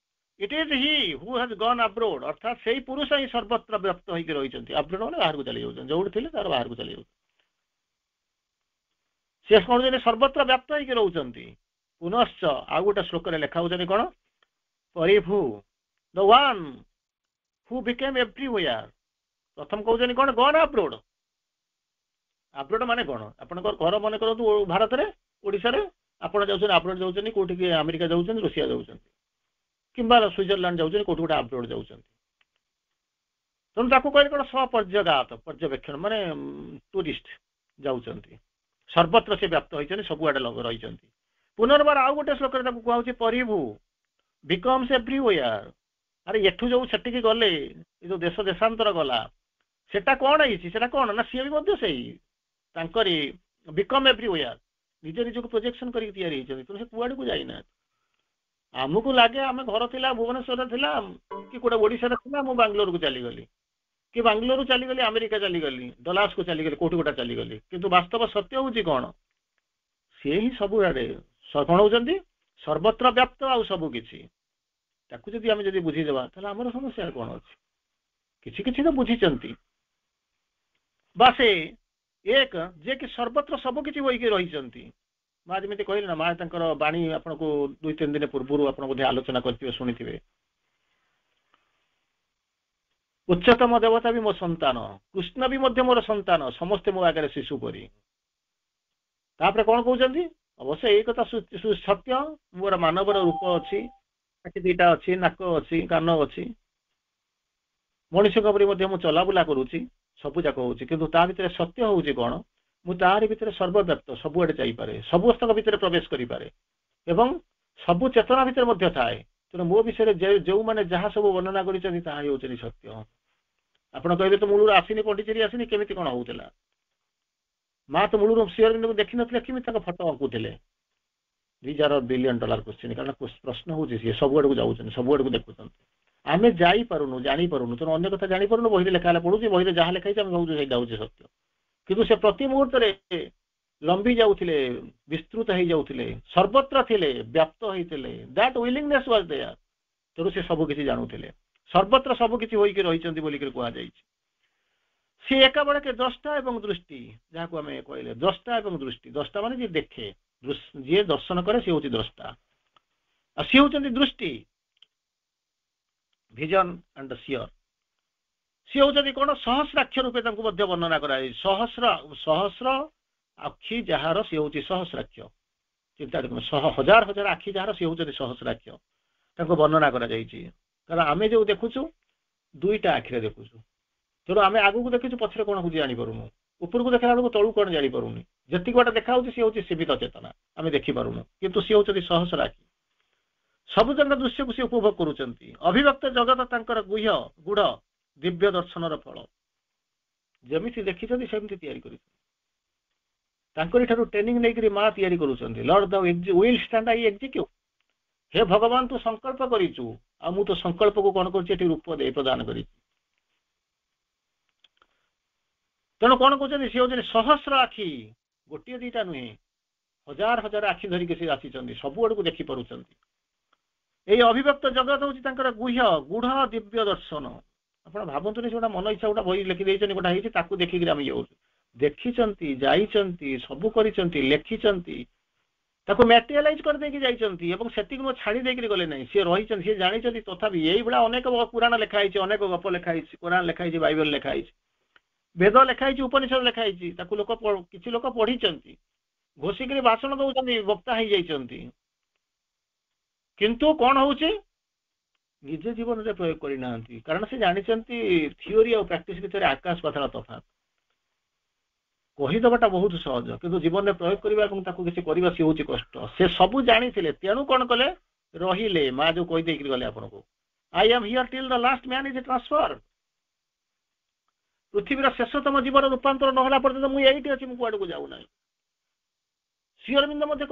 It is he who has gone abroad. ଅର୍ଥାତ୍ ସେଇ ପୁରୁଷ ହିଁ ସର୍ବତ୍ର ବ୍ୟପ୍ତ ହେଇକି ରହିଛନ୍ତି। ଆବ୍ରୋଡ ମାନେ ବାହାରକୁ ଚାଲି ଯାଉଛନ୍ତି, ଯୋଉଠି ଥିଲେ ତାର ବାହାରକୁ ଚାଲି ଯାଉଛନ୍ତି। ସେ କଣ ସର୍ବତ୍ର ବ୍ୟପ୍ତ ହେଇକି ରହୁଛନ୍ତି। ପୁନଶ୍ଚ ଆଉ ଗୋଟେ ଶ୍ଲୋକରେ ଲେଖା ହଉଛନ୍ତି କଣ, ପରିଭୁ ଦ ୱାନ୍ ହୁ ବିକେମ୍ ଏଭ୍ରିୱେୟାର। ପ୍ରଥମ କହୁଛନ୍ତି କଣ, ଗନ୍ ଆବ୍ରୋଡ। ଆବ୍ରୋଡ ମାନେ କଣ, ଆପଣଙ୍କର ଘର ମନେ କରନ୍ତୁ ଭାରତରେ, ଓଡିଶାରେ, ଆପଣ ଯାଉଛନ୍ତି ଆବ୍ରୋଡ, ଯାଉଛନ୍ତି କୋଉଠିକି, ଆମେରିକା ଯାଉଛନ୍ତି, ରୁଷିଆ ଯାଉଛନ୍ତି, କିମ୍ବା ସୁଇଜରଲ୍ୟାଣ୍ଡ ଯାଉଛନ୍ତି, କୋଉଠି ଗୋଟେ ଆବ୍ରୋଡ ଯାଉଛନ୍ତି। ତେଣୁ ତାକୁ କହିଲେ କଣ, ସପର୍ଯ୍ୟଗାତ, ପର୍ଯ୍ୟବେକ୍ଷଣ ମାନେ ଟୁରିଷ୍ଟ ଯାଉଛନ୍ତି। ସର୍ବତ୍ର ସେ ବ୍ୟାପ୍ତ ହୋଇଛନ୍ତି, ସବୁଆଡେ ରହିଛନ୍ତି। ପୁନର୍ବାର ଆଉ ଗୋଟେ ଶ୍ଲୋକରେ ତାକୁ କୁହାଉଛି, ପରିଭୁ ବିକମ୍ସ ଏଭ୍ରିୱେୟାର। ଆରେ ଏଠୁ ଯୋଉ ସେଠିକି ଗଲେ, ଏ ଯୋଉ ଦେଶ ଦେଶାନ୍ତର ଗଲା, ସେଟା କଣ ହେଇଛି, ସେଟା କଣ ନା, ସିଏ ବି ମଧ୍ୟ ସେଇ ତାଙ୍କରି ବିକମ୍ ଏଭ୍ରିୱେୟାର, ନିଜ ନିଜକୁ ପ୍ରୋଜେକ୍ସନ କରିକି ତିଆରି ହେଇଛନ୍ତି। ତେଣୁ ସେ କୁଆଡକୁ ଯାଇନାହାନ୍ତି। ଆମକୁ ଲାଗେ ଆମେ ଘର ଥିଲା ଭୁବନେଶ୍ୱରରେ ଥିଲା, କି ଗୋଟେ ଓଡିଶାରେ ଥିଲା, ମୁଁ ବାଙ୍ଗାଲୋରକୁ ଚାଲିଗଲି, କି ବାଙ୍ଗାଲୋରରୁ ଚାଲିଗଲି ଆମେରିକା ଚାଲିଗଲି, ଡଲାସକୁ ଚାଲିଗଲି, କୋଉଠି ଗୋଟେ ଚାଲିଗଲି। କିନ୍ତୁ ବାସ୍ତବ ସତ୍ୟ ହଉଛି କଣ, ସିଏ ହିଁ ସବୁଆଡେ କଣ ହଉଛନ୍ତି, ସର୍ବତ୍ର ବ୍ୟାପ୍ତ ଆଉ ସବୁ କିଛି। ତାକୁ ଯଦି ଆମେ ବୁଝିଦେବା, ତାହେଲେ ଆମର ସମସ୍ୟା କଣ ଅଛି। କିଛି କିଛି ତ ବୁଝିଛନ୍ତି। ବା ସେ ଏକ ଯେ କି ସର୍ବତ୍ର ସବୁ କିଛି ହୋଇକି ରହିଛନ୍ତି। ମା ଯେମିତି କହିଲେ ନା, ମା ତାଙ୍କର ବାଣୀ ଆପଣଙ୍କୁ 2-3 ଦିନ ପୂର୍ବରୁ ଆପଣ ବୋଧେ ଆଲୋଚନା କରିଥିବେ, ଶୁଣିଥିବେ। ଉଚ୍ଚତମ ଦେବତା ବି ମୋ ସନ୍ତାନ, କୃଷ୍ଣ ବି ମଧ୍ୟ ମୋର ସନ୍ତାନ, ସମସ୍ତେ ମୋ ଆଗରେ ଶିଶୁ ପରି। ତାପରେ କଣ କହୁଛନ୍ତି, ଅବଶ୍ୟ ଏଇ କଥା ସତ୍ୟ, ମୋର ମାନବର ରୂପ ଅଛି, ଆଖି 2ଟା ଅଛି, ନାକ ଅଛି, କାନ ଅଛି, ମଣିଷଙ୍କ ପରି ମଧ୍ୟ ମୁଁ ଚଲାବୁଲା କରୁଛି, ସବୁ ଯାକ ହଉଛି। କିନ୍ତୁ ତା ଭିତରେ ସତ୍ୟ ହଉଛି କଣ, ମୁଁ ତାରି ଭିତରେ ସର୍ବବ୍ୟାପ୍ତ, ସବୁଆଡେ ଯାଇପାରେ, ସମସ୍ତଙ୍କ ଭିତରେ ପ୍ରବେଶ କରିପାରେ, ଏବଂ ସବୁ ଚେତନା ଭିତରେ ମଧ୍ୟ ଥାଏ। ତେଣୁ ମୋ ବିଷୟରେ ଯେଉଁମାନେ ଯାହା ସବୁ ବର୍ଣ୍ଣନା କରିଛନ୍ତି, ତାହା ହେଉଛନ୍ତି ସତ୍ୟ। ଆପଣ କହିବେ ତ ମୂଳରୁ ଆସିନି, ପଣ୍ଡିଚେରୀ ଆସିନି, କେମିତି କଣ ହଉଥିଲା। ମା ତ ମୂଳରୁ ଶ୍ରୀଅରବିନ୍ଦଙ୍କୁ ଦେଖିନଥିଲେ, କେମିତି ତାଙ୍କ ଫଟୋ ଆଙ୍କୁଥିଲେ। $3 billion question. କାରଣ ପ୍ରଶ୍ନ ହଉଛି, ସିଏ ସବୁଆଡକୁ ଯାଉଛନ୍ତି, ସବୁଆଡକୁ ଦେଖୁଛନ୍ତି। ଆମେ ଯାଇପାରୁନୁ, ଜାଣିପାରୁନୁ। ତେଣୁ ଅନ୍ୟ କଥା ଜାଣିପାରୁନୁ, ବହିରେ ଲେଖା ହେଲା ପଢୁଛି, ବହିରେ ଯାହା ଲେଖା ହେଇଛି ଆମେ ଭାବୁଛୁ ସେଇଟା ହଉଛି ସତ୍ୟ। କିନ୍ତୁ ସେ ପ୍ରତି ମୁହୂର୍ତ୍ତରେ ଲମ୍ବି ଯାଉଥିଲେ, ବିସ୍ତୃତ ହେଇଯାଉଥିଲେ, ସର୍ବତ୍ର ଥିଲେ, ବ୍ୟାପ୍ତ ହେଇଥିଲେ। That willingness was there. ତେଣୁ ସେ ସବୁ କିଛି ଜାଣୁଥିଲେ, ସର୍ବତ୍ର ସବୁ କିଛି ହୋଇକି ରହିଛନ୍ତି ବୋଲିକି କୁହାଯାଇଛି। ସେ ଏକାବେଳକେ ଦ୍ରଷ୍ଟା ଏବଂ ଦୃଷ୍ଟି, ଯାହାକୁ ଆମେ କହିଲେ ଦ୍ରଷ୍ଟା ଏବଂ ଦୃଷ୍ଟି। ଦ୍ରଷ୍ଟା ମାନେ ଯିଏ ଦେଖେ, ଯିଏ ଦର୍ଶନ କରେ, ସେ ହଉଛି ଦ୍ରଷ୍ଟା, ଆଉ ସିଏ ହଉଛନ୍ତି ଦୃଷ୍ଟି, ଭିଜନ ଆଣ୍ଡ ସିୟର। ସିଏ ହଉଛନ୍ତି କଣ, ସହସ୍ରାକ୍ଷ ରୂପେ ତାଙ୍କୁ ମଧ୍ୟ ବର୍ଣ୍ଣନା କରାଯାଇଛି। ସହସ୍ର ଆଖି ଯାହାର, ସିଏ ହଉଛି ସହସ୍ରାକ୍ଷ। ଚିନ୍ତା ଦେଖନ୍ତୁ, ହଜାର ହଜାର ଆଖି ଯାହାର, ସିଏ ହଉଛନ୍ତି ସହସ୍ରାକ୍ଷ। ତାଙ୍କୁ ବର୍ଣ୍ଣନା କରାଯାଇଛି। କାରଣ ଆମେ ଯୋଉ ଦେଖୁଛୁ ଦୁଇଟା ଆଖିରେ ଦେଖୁଛୁ, ତେଣୁ ଆମେ ଆଗକୁ ଦେଖୁଛୁ ପଛରେ କଣ ହଉଛି ଜାଣିପାରୁନୁ, ଉପରକୁ ଦେଖିଲା ବେଳକୁ ତଳକୁ କଣ ଜାଣିପାରୁନି। ଯେତିକି ବାଟ ଦେଖା ହଉଛି ସିଏ ହଉଛି ସୀମିତ ଚେତନା, ଆମେ ଦେଖିପାରୁନୁ, କିନ୍ତୁ ସିଏ ହଉଛନ୍ତି ସହସ୍ର ଆଖି। ସବୁଯାକ ଦୃଶ୍ୟକୁ ସେ ଉପଭୋଗ କରୁଛନ୍ତି। ଅଭିବ୍ୟକ୍ତ ଜଗତ ତାଙ୍କର ଗୁହ୍ୟ ଗୁଢ ଦିବ୍ୟ ଦର୍ଶନର ଫଳ। ଯେମିତି ଦେଖିଛନ୍ତି ସେମିତି ତିଆରି କରିଛନ୍ତି। ତାଙ୍କରି ଠାରୁ ଟ୍ରେନିଂ ନେଇକରି ମା ତିଆରି କରୁଛନ୍ତି। Lord the will stand I execute. ହେ ଭଗବାନ ତୁ ସଂକଳ୍ପ କରିଛୁ, ଆଉ ମୁଁ ତ ସଂକଳ୍ପକୁ କଣ କରୁଛି ଏଠି ରୂପ ଦେଇ ପ୍ରଦାନ କରିଛି। ତେଣୁ କଣ କହୁଛନ୍ତି, ସିଏ ହଉଛନ୍ତି ସହସ୍ର ଆଖି, ଗୋଟିଏ ଦିଟା ନୁହେଁ, ହଜାର ହଜାର ଆଖି ଧରିକି ସେ ଆସିଛନ୍ତି, ସବୁଆଡକୁ ଦେଖି ପାରୁଛନ୍ତି। ଏଇ ଅଭିବ୍ୟକ୍ତ ଜଗତ ହଉଛି ତାଙ୍କର ଗୁହ୍ୟ ଗୁଢ ଦିବ୍ୟ ଦର୍ଶନ। ଆପଣ ଭାବନ୍ତୁନି ସେ ଗୋଟେ ମନ ଇଚ୍ଛା ଗୋଟେ ବହି ଲେଖି ଦେଇଛନ୍ତି, ଗୋଟେ ହେଇଛି, ତାକୁ ଦେଖିକିରି ଆମେ ଇଏ ହଉଛୁ। ଦେଖିଛନ୍ତି, ଯାଇଛନ୍ତି, ସବୁ କରିଛନ୍ତି, ଲେଖିଛନ୍ତି, ତାକୁ ମ୍ୟାଟେରିଆଲାଇଜ କରିଦେଇକି ଯାଇଛନ୍ତି, ଏବଂ ସେତିକି ମୁଁ ଛାଡି ଦେଇକିରି ଗଲେ ନାହିଁ। ସିଏ ରହିଛନ୍ତି, ସିଏ ଜାଣିଛନ୍ତି। ତଥାପି ଏଇଭଳିଆ ଅନେକ ପୁରାଣ ଲେଖା ହେଇଛି, ଅନେକ ଗପ ଲେଖା ହେଇଛି, କୋରାନ ଲେଖା ହେଇଛି, ବାଇବେଲ ଲେଖା ହେଇଛି, ବେଦ ଲେଖା ହେଇଛି, ଉପନିଷଦ ଲେଖା ହେଇଛି। ତାକୁ ଲୋକ କିଛି ଲୋକ ପଢିଛନ୍ତି, ଘୋଷିକିରି ଭାଷଣ ଦଉଛନ୍ତି, ବକ୍ତା ହେଇଯାଇଛନ୍ତି, କିନ୍ତୁ କଣ ହଉଛି ନିଜେ ଜୀବନରେ ପ୍ରୟୋଗ କରିନାହାନ୍ତି। କାରଣ ସେ ଜାଣିଛନ୍ତି ଥିଓରି ଆଉ ପ୍ରାକ୍ଟିସ ଭିତରେ ଆକାଶ ପାତାଳ ତଫାତ। କହିଦେବାଟା ବହୁତ ସହଜ, କିନ୍ତୁ ଜୀବନରେ ପ୍ରୟୋଗ କରିବା ଏବଂ ତାକୁ କିଛି କରିବା ସିଏ ହଉଛି କଷ୍ଟ। ସେ ସବୁ ଜାଣିଥିଲେ, ତେଣୁ କଣ କଲେ, ରହିଲେ। ମା ଯୋଉ କହିଦେଇକି ଗଲେ ଆପଣଙ୍କୁ, I am here till the last man is transferred. ପୃଥିବୀର ଶେଷତମ ଜୀବନ ରୂପାନ୍ତର ନହେଲା ପର୍ଯ୍ୟନ୍ତ ମୁଁ ଏଇଠି ଅଛି, ମୁଁ କୁଆଡକୁ ଯାଉନାହିଁ। ଶ୍ରୀ ଅରବିନ୍ଦ ମଧ୍ୟ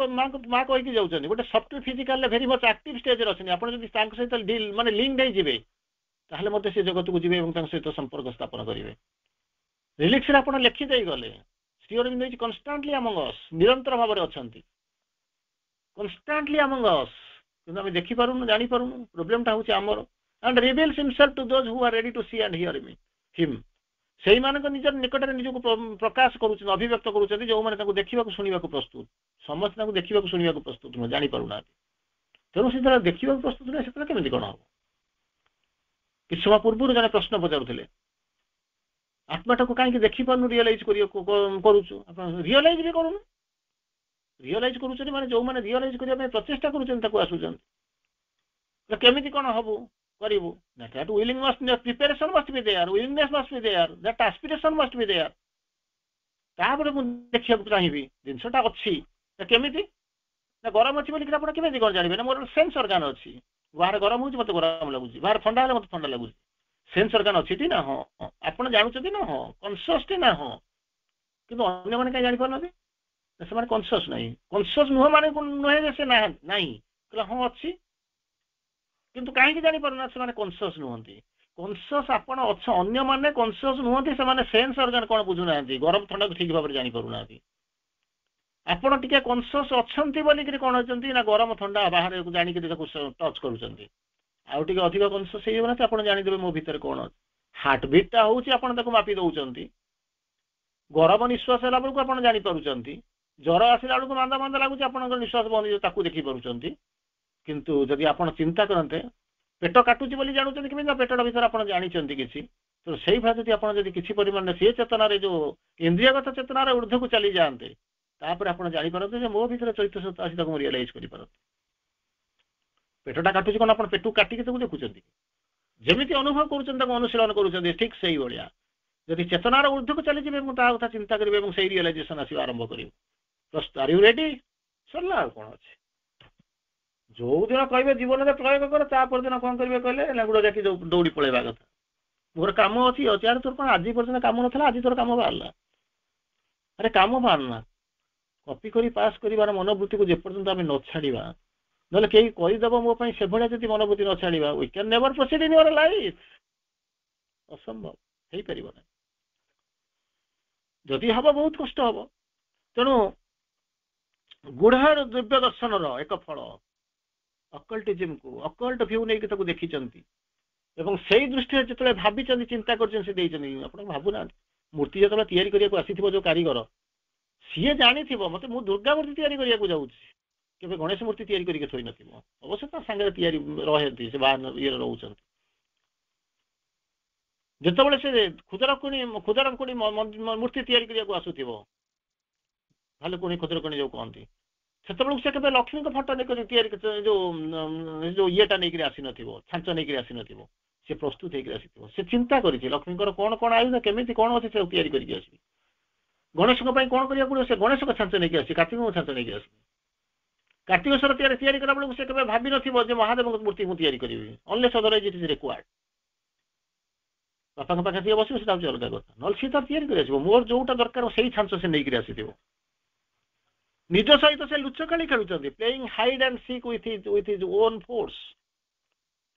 ମା କହିକି ଯାଉଛନ୍ତି, ଗୋଟେ ସଫ୍ଟୱେର ଫିଜିକାଲରେ ଭେରି ମଚ୍ ଆକ୍ଟିଭ ଷ୍ଟେଜରେ ଅଛନ୍ତି। ଆପଣ ଯଦି ତାଙ୍କ ସହିତ ମାନେ ଲିଙ୍କ ହେଇଯିବେ, ତାହେଲେ ମଧ୍ୟ ସେ ଜଗତକୁ ଯିବେ ଏବଂ ତାଙ୍କ ସହିତ ସମ୍ପର୍କ ସ୍ଥାପନ କରିବେ। ରିଲିକ୍ସରେ ଆପଣ ଲେଖି ଦେଇଗଲେ, ଶ୍ରୀ ଅରବିନ୍ଦ ହେଇଛି କନଷ୍ଟାଣ୍ଟଲି ଆମଙ୍ଗ ଅସ୍, ନିରନ୍ତର ଭାବରେ ଅଛନ୍ତି, କନଷ୍ଟାଣ୍ଟଲି ଆମଙ୍ଗ ଅସ୍, କିନ୍ତୁ ଆମେ ଦେଖିପାରୁନୁ, ଜାଣିପାରୁନୁ। ପ୍ରୋବ୍ଲେମଟା ହଉଛି ଆମର। And reveals himself to those who are ready to see and hear him. ସେଇମାନଙ୍କ ନିଜର ନିକଟରେ ନିଜକୁ ପ୍ରକାଶ କରୁଛନ୍ତି, ଅଭିବ୍ୟକ୍ତ କରୁଛନ୍ତି, ଯେଉଁମାନେ ତାଙ୍କୁ ଦେଖିବାକୁ ଶୁଣିବାକୁ ପ୍ରସ୍ତୁତ। ସମସ୍ତେ ତାଙ୍କୁ ଦେଖିବାକୁ ଶୁଣିବାକୁ ପ୍ରସ୍ତୁତ ନୁହଁ, ଜାଣିପାରୁନାହାନ୍ତି। ତେଣୁ ସେ ଯେତେବେଳେ ଦେଖିବାକୁ ପ୍ରସ୍ତୁତ ନୁହେଁ, ସେତେବେଳେ କେମିତି କଣ ହବ? କିଛି ସମୟ ପୂର୍ବରୁ ଜଣେ ପ୍ରଶ୍ନ ପଚାରୁଥିଲେ, ଆତ୍ମାଟାକୁ କାହିଁକି ଦେଖିପାରୁନୁ, ରିଅଲାଇଜ କରୁଛୁ? ଆପଣ ରିଅଲାଇଜ ବି କରୁନୁ। ରିଅଲାଇଜ କରୁଛନ୍ତି ମାନେ ଯୋଉମାନେ ରିଅଲାଇଜ କରିବା ପାଇଁ ପ୍ରଚେଷ୍ଟା କରୁଛନ୍ତି ତାକୁ ଆସୁଛନ୍ତି। କେମିତି କଣ ହବୁ, କରିବୁ ନା? that willing must, preparation must be there, willingness must be there, that aspiration must be there। ତାପରେ ମୁଁ ଦେଖିବାକୁ ଚାହିଁବି, ଜିନିଷଟା ଅଛି। କେମିତି ନା, ଗରମ ଅଛି ବୋଲି ଆପଣ କେମିତି କଣ ଜାଣିବେ? ନା ମୋର ସେନ୍ସ ଅର୍ଗାନ ଅଛି, ବାହାରେ ଗରମ ହଉଛି ମତେ ଗରମ ଲାଗୁଛି, ବାହାରେ ଥଣ୍ଡା ହେଲେ ମତେ ଥଣ୍ଡା ଲାଗୁଛି। ସେନ୍ସ ଅର୍ଗାନ ଅଛି ନା? ହଁ। ଆପଣ ଜାଣୁଛନ୍ତି ନା? ହଁ। କନସିୟସ୍ ନା? ହଁ। କିନ୍ତୁ ଅନ୍ୟମାନେ କାହିଁ ଜାଣିପାରୁନାହାନ୍ତି? ସେମାନେ କନସିୟସ୍ ନାହିଁ। କନସିୟସ୍ ନୁହଁ ମାନେ ନୁହେଁ ଯେ ସେ ନାହିଁ, କହିଲେ ହଁ ଅଛି, କିନ୍ତୁ କାହିଁକି ଜାଣିପାରୁନାହାନ୍ତି? ସେମାନେ କନସିୟସ୍ ନୁହନ୍ତି। କନସିୟସ୍ ଆପଣ ଅଛ, ଅନ୍ୟମାନେ କନସିୟସ୍ ନୁହନ୍ତି, ସେମାନେ ସେନ୍ସ ଅର୍ଗାନ କଣ ବୁଝୁନାହାନ୍ତି, ଗରମ ଥଣ୍ଡାକୁ ଠିକ ଭାବରେ ଜାଣିପାରୁନାହାନ୍ତି। ଆପଣ ଟିକେ କନସିୟସ୍ ଅଛନ୍ତି ବୋଲିକିରି କଣ ଅଛନ୍ତି ନା, ଗରମ ଥଣ୍ଡା ବାହାରେ ଜାଣିକିରି ତାକୁ ଟଚ୍ କରୁଛନ୍ତି। ଆଉ ଟିକେ ଅଧିକ କନସିୟସ୍ ହେଇଯାଉନାହାନ୍ତି, ଆପଣ ଜାଣିଦେବେ ମୋ ଭିତରେ କଣ ଅଛି। ହାର୍ଟ ବିଟ୍ଟା ହଉଛି, ଆପଣ ତାକୁ ମାପି ଦଉଛନ୍ତି। ଗରମ ନିଶ୍ୱାସ ହେଲା ବେଳକୁ ଆପଣ ଜାଣିପାରୁଛନ୍ତି। ଜ୍ୱର ଆସିଲା ବେଳକୁ ମାନ୍ଦା ମାନ୍ଦା ଲାଗୁଛି, ଆପଣଙ୍କର ନିଶ୍ୱାସ ବନ୍ଦ ହେଇଯାଉଛି, ତାକୁ ଦେଖିପାରୁଛନ୍ତି। କିନ୍ତୁ ଯଦି ଆପଣ ଚିନ୍ତା କରନ୍ତେ, ପେଟ କାଟୁଛି ବୋଲି ଜାଣୁଛନ୍ତି, କେମିତି? ପେଟଟା ଭିତରେ ଆପଣ ଜାଣିଛନ୍ତି କିଛି। ତ ସେଇଭଳିଆ ଯଦି ଆପଣ ଯଦି କିଛି ପରିମାଣରେ ସେ ଚେତନାରେ, ଯୋଉ ଇନ୍ଦ୍ରିୟଗତ ଚେତନାର ଊର୍ଦ୍ଧ୍ୱକୁ ଚାଲିଯାଆନ୍ତେ, ତାପରେ ଆପଣ ଜାଣିପାରନ୍ତି ଯେ ମୋ ଭିତରେ ଚୈତ୍ୟ ସତ୍ତା ଅଛି, ତାକୁ ମୁଁ ରିଅଲାଇଜ କରିପାରନ୍ତି। ପେଟଟା କାଟୁଛି କଣ ଆପଣ ପେଟକୁ କାଟିକି ତାକୁ ଦେଖୁଛନ୍ତି? ଯେମିତି ଅନୁଭବ କରୁଛନ୍ତି, ତାକୁ ଅନୁଶୀଳନ କରୁଛନ୍ତି, ଠିକ ସେଇଭଳିଆ ଯଦି ଚେତନାର ଊର୍ଦ୍ଧ୍ୱକୁ ଚାଲିଯିବେ, ମୁଁ ତା କଥା ଚିନ୍ତା କରିବି ଏବଂ ସେଇ ରିଅଲାଇଜେସନ ଆସିବା ଆରମ୍ଭ କରିବି। Are you ready? ସରିଲା, ଆଉ କଣ ଅଛି। ଯୋଉଦିନ କହିବେ ଜୀବନରେ ପ୍ରୟୋଗ କର, ତାପର ଦିନ କଣ କରିବେ କହିଲେ, ଲାଙ୍ଗୁଡ ଯାକି ଦୌଡ଼ି ପଳେଇବା କଥା। ମୋର କାମ ଅଛି। ଆରେ ତୋର କଣ ଆଜି ପର୍ଯ୍ୟନ୍ତ କାମ ନଥିଲା, ଆଜି ତୋର କାମ ବାହାରିଲା? ଆରେ କାମ ବାହାରୁନା। କପି କରି ପାସ୍ କରିବାର ମନୋବୃତ୍ତିକୁ ଯେପର୍ଯ୍ୟନ୍ତ ଆମେ ନ ଛାଡିବା, ନହେଲେ କେହି କହିଦେବ ମୋ ପାଇଁ, ସେଭଳିଆ ଯଦି ମନୋବୃତ୍ତି ନ ଛାଡିବା, we can never proceed in your life। ଅସମ୍ଭବ, ହେଇପାରିବ ନାହିଁ। ଯଦି ହବ ବହୁତ କଷ୍ଟ ହବ। ତେଣୁ ଗୁଢ ଦିବ୍ୟ ଦର୍ଶନର ଏକ ଫଳ, ଅକଲ୍ଟିଜିମକୁ, ଅକଲ୍ଟ ଭ୍ୟୁ ନେଇକି ତାକୁ ଦେଖିଛନ୍ତି ଏବଂ ସେଇ ଦୃଷ୍ଟିରେ ଯେତେବେଳେ ଭାବିଛନ୍ତି, ଚିନ୍ତା କରିଛନ୍ତି, ସେ ଦେଇଛନ୍ତି। ଆପଣ ଭାବୁନାହାନ୍ତି, ମୂର୍ତ୍ତି ଯେତେବେଳେ ତିଆରି କରିବାକୁ ଆସିଥିବ ଯୋଉ କାରିଗର, ସିଏ ଜାଣିଥିବ ମତେ ମୁଁ ଦୁର୍ଗା ମୂର୍ତ୍ତି ତିଆରି କରିବାକୁ ଯାଉଛି, କେବେ ଗଣେଶ ମୂର୍ତ୍ତି ତିଆରି କରିକି ଥୋଇ ନଥିବ। ଅବଶ୍ୟ ତା ସାଙ୍ଗରେ ତିଆରି ରହନ୍ତି, ସେ ବାହାର ଇଏରେ ରହୁଛନ୍ତି। ଯେତେବେଳେ ସେ ଖୁଦରକୁଣୀ ମୂର୍ତ୍ତି ତିଆରି କରିବାକୁ ଆସୁଥିବ, ଭାଲୁକୁଣୀ ଖୁଦରକୁଣୀ ଯୋଉ କହନ୍ତି, ସେତେବେଳକୁ ସେ କେବେ ଲକ୍ଷ୍ମୀଙ୍କ ଫଟୋ ନେଇକି ତିଆରି ଯୋଉ ଇଏଟା ନେଇକରି ଆସିନଥିବ, ଛାଞ୍ଚ ନେଇକରି ଆସିନଥିବ, ସେ ପ୍ରସ୍ତୁତ ହେଇକି ଆସିଥିବ। ସେ ଚିନ୍ତା କରିଛି ଲକ୍ଷ୍ମୀଙ୍କର କଣ କଣ ଆୟୁଧ, କେମିତି କଣ ଅଛି, ସେ ତିଆରି କରିକି ଆସିବି। ଗଣେଶଙ୍କ ପାଇଁ କଣ କରିବାକୁ ପଡିବ, ସେ ଗଣେଶଙ୍କ ଛାଞ୍ଚ ନେଇକି ଆସିଛି, କାର୍ତ୍ତିକଙ୍କ ଛାଞ୍ଚ ନେଇକି ଆସିବି। କାର୍ତ୍ତିକେଶ୍ୱର ତିଆରି କଲା ବେଳକୁ ସେ କେବେ ଭାବିନଥିବ ଯେ ମହାଦେବଙ୍କ ମୂର୍ତ୍ତି ମୁଁ ତିଆରି କରିବି, unless otherwise it is required. ବାପାଙ୍କ ପାଖରେ ଯିଏ ବସିବ ସେଟା ହଉଛି ଅଲଗା କଥା, ନହେଲେ ସିଏ ତାର ତିଆରି କରି ଆସିବ। ମୋର ଯୋଉଟା ଦରକାର ସେଇ ଛାଞ୍ଚ ସେ ନେଇକରି ଆସିଥିବ। ନିଜ ସହିତ ସେ ଲୁଚକାଳି ଖେଳୁଛନ୍ତି, playing hide and seek with his own force.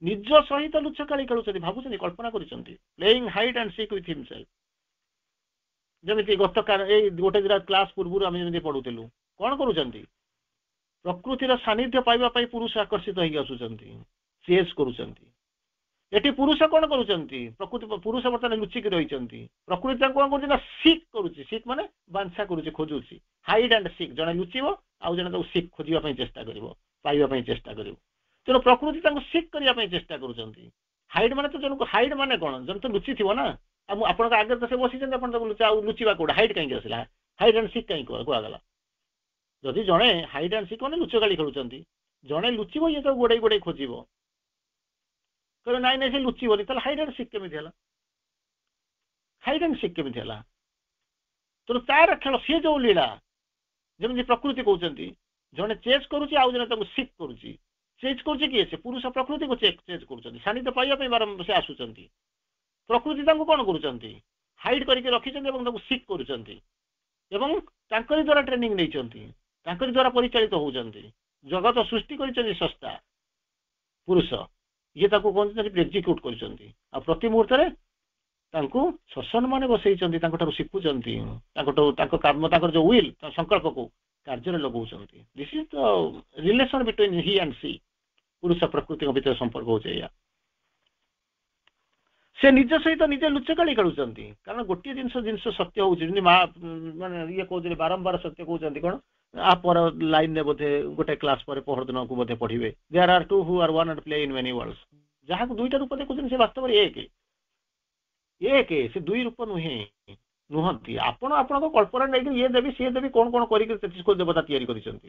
ନିଜ ସହିତ ଲୁଚକାଳି ଖେଳୁଛନ୍ତି, ଭାବୁଛନ୍ତି, କଳ୍ପନା କରୁଛନ୍ତି, playing hide and seek with himself. ଯେମିତି ଏଇ ଗୋଟେ ଦିନ କ୍ଲାସ ପୂର୍ବରୁ ଆମେ ଯେମିତି ପଢୁଥିଲୁ, କଣ କରୁଛନ୍ତି, ପ୍ରକୃତିର ସାନ୍ନିଧ୍ୟ ପାଇବା ପାଇଁ ପୁରୁଷ ଆକର୍ଷିତ ହେଇକି ଆସୁଛନ୍ତି, ଚେସ୍ କରୁଛନ୍ତି। ଏଠି ପୁରୁଷ କଣ କରୁଛନ୍ତି, ପୁରୁଷ ବର୍ତ୍ତମାନ ଲୁଚିକି ରହିଛନ୍ତି, ପ୍ରକୃତି ତାଙ୍କୁ କଣ କରୁଛି ନା ସିକ୍ କରୁଛି। ସିକ୍ ମାନେ ବାଞ୍ଛା କରୁଛି, ଖୋଜୁଛି। ହାଇଡ୍ ଆଣ୍ଡ ସିକ୍, ଜଣେ ଲୁଚିବ ଆଉ ଜଣେ ତାକୁ ସିକ୍ ଖୋଜିବା ପାଇଁ ଚେଷ୍ଟା କରିବ, ପାଇବା ପାଇଁ ଚେଷ୍ଟା କରିବ। ତେଣୁ ପ୍ରକୃତି ତାଙ୍କୁ ସିକ୍ କରିବା ପାଇଁ ଚେଷ୍ଟା କରୁଛନ୍ତି। ହାଇଡ୍ ମାନେ ତ ଜଣକୁ ହାଇଡ୍ ମାନେ କଣ, ଜଣେ ତ ଲୁଚିଥିବ ନା। ଆଉ ଆପଣଙ୍କ ଆଗରେ ତ ସେ ବସିଛନ୍ତି, ଆପଣ ତାକୁ ଆଉ ଲୁଚିବା କୋଉଟା, ହାଇଡ୍ କାହିଁକି ଆସିଲା, ହାଇଡ୍ ଆଣ୍ଡ ସିକ୍ କାହିଁକି କୁହାଗଲା। ଯଦି ଜଣେ ହାଇଡ୍ ଆଣ୍ଡ ସିକ୍ ମାନେ ଲୁଚକାଳି ଖେଳୁଛନ୍ତି, ଜଣେ ଲୁଚିବ, ଇଏ ତାକୁ ଗୋଡେଇ ଗୋଡେଇ ଖୋଜିବ, କହିଲେ ନାଇଁ ନାଇଁ ସେ ଲୁଚିବନି, ତାହେଲେ ହାଇଡ୍ ଆଣ୍ଡ ସିକ୍ କେମିତି ହେଲା, ହାଇଡ୍ ଆଣ୍ଡ ସିକ୍ କେମିତି ହେଲା। ତେଣୁ ତାର ଖେଳ, ସିଏ ଯୋଉ ଲୀଳା, ଯେମିତି ପ୍ରକୃତି କହୁଛନ୍ତି, ଜଣେ ଚେସ୍ କରୁଛି ଆଉ ଜଣେ ତାକୁ ସିକ୍ କରୁଛି। ଚେସ୍ କରୁଛି କିଏ, ସେ ପୁରୁଷ ପ୍ରକୃତିକୁ ଚେସ୍ କରୁଛନ୍ତି, ସାନ୍ନିଧ୍ୟ ପାଇବା ପାଇଁ ସେ ଆସୁଛନ୍ତି। ପ୍ରକୃତି ତାଙ୍କୁ କଣ କରୁଛନ୍ତି, ହାଇଡ୍ କରିକି ରଖିଛନ୍ତି ଏବଂ ତାକୁ ସିକ୍ କରୁଛନ୍ତି, ଏବଂ ତାଙ୍କରି ଦ୍ୱାରା ଟ୍ରେନିଂ ନେଇଛନ୍ତି, ତାଙ୍କରି ଦ୍ୱାରା ପରିଚାଳିତ ହଉଛନ୍ତି। ଜଗତ ସୃଷ୍ଟି କରିଛନ୍ତି ସ୍ରଷ୍ଟା ପୁରୁଷ, ଇଏ ତାକୁ କହୁଛନ୍ତି ଏକ୍ଜିକ୍ୟୁଟ୍ କରୁଛନ୍ତି, ଆଉ ପ୍ରତି ମୁହୂର୍ତ୍ତରେ ତାଙ୍କୁ ସସମ୍ମାନେ ବସେଇଛନ୍ତି, ତାଙ୍କଠାରୁ ଶିଖୁଛନ୍ତି, ତାଙ୍କ କାମ, ତାଙ୍କର ଯୋଉ ୱିଲ୍, ସଂକଳ୍ପକୁ କାର୍ଯ୍ୟରେ ଲଗାଉଛନ୍ତି। This is the relation between Hi and C. ପୁରୁଷ ପ୍ରକୃତିଙ୍କ ଭିତରେ ସମ୍ପର୍କ ହଉଛି ଏଇଆ। ସେ ନିଜ ସହିତ ନିଜେ ଲୁଚକାଳି ଖେଳୁଛନ୍ତି, କାରଣ ଗୋଟିଏ ଜିନିଷ ସତ୍ୟ ହଉଛି, ଯେମିତି ମା ମାନେ ଇଏ କହୁଛନ୍ତି, ବାରମ୍ବାର ସତ୍ୟ କହୁଛନ୍ତି। କଣ, ଆ ପର ଲାଇନରେ ବୋଧେ ଗୋଟେ କ୍ଲାସ ପରେ ପହର ଦିନକୁ ବୋଧେ ପଢିବେ, there are two who are one and play in many worlds. ଯାହାକୁ ଦୁଇଟା ରୂପ ଦେଖୁଛନ୍ତି, ସେ ବାସ୍ତବରେ ଏକ, ସେ ଦୁଇ ରୂପ ନୁହନ୍ତି। ଆପଣ ଆପଣଙ୍କ କଳ୍ପନା ନେଇକି ଇଏ ଦେବି ସିଏ ଦେବି କଣ କଣ କରିକି 33 କୋଟି ଦେବତା ତିଆରି କରିଛନ୍ତି,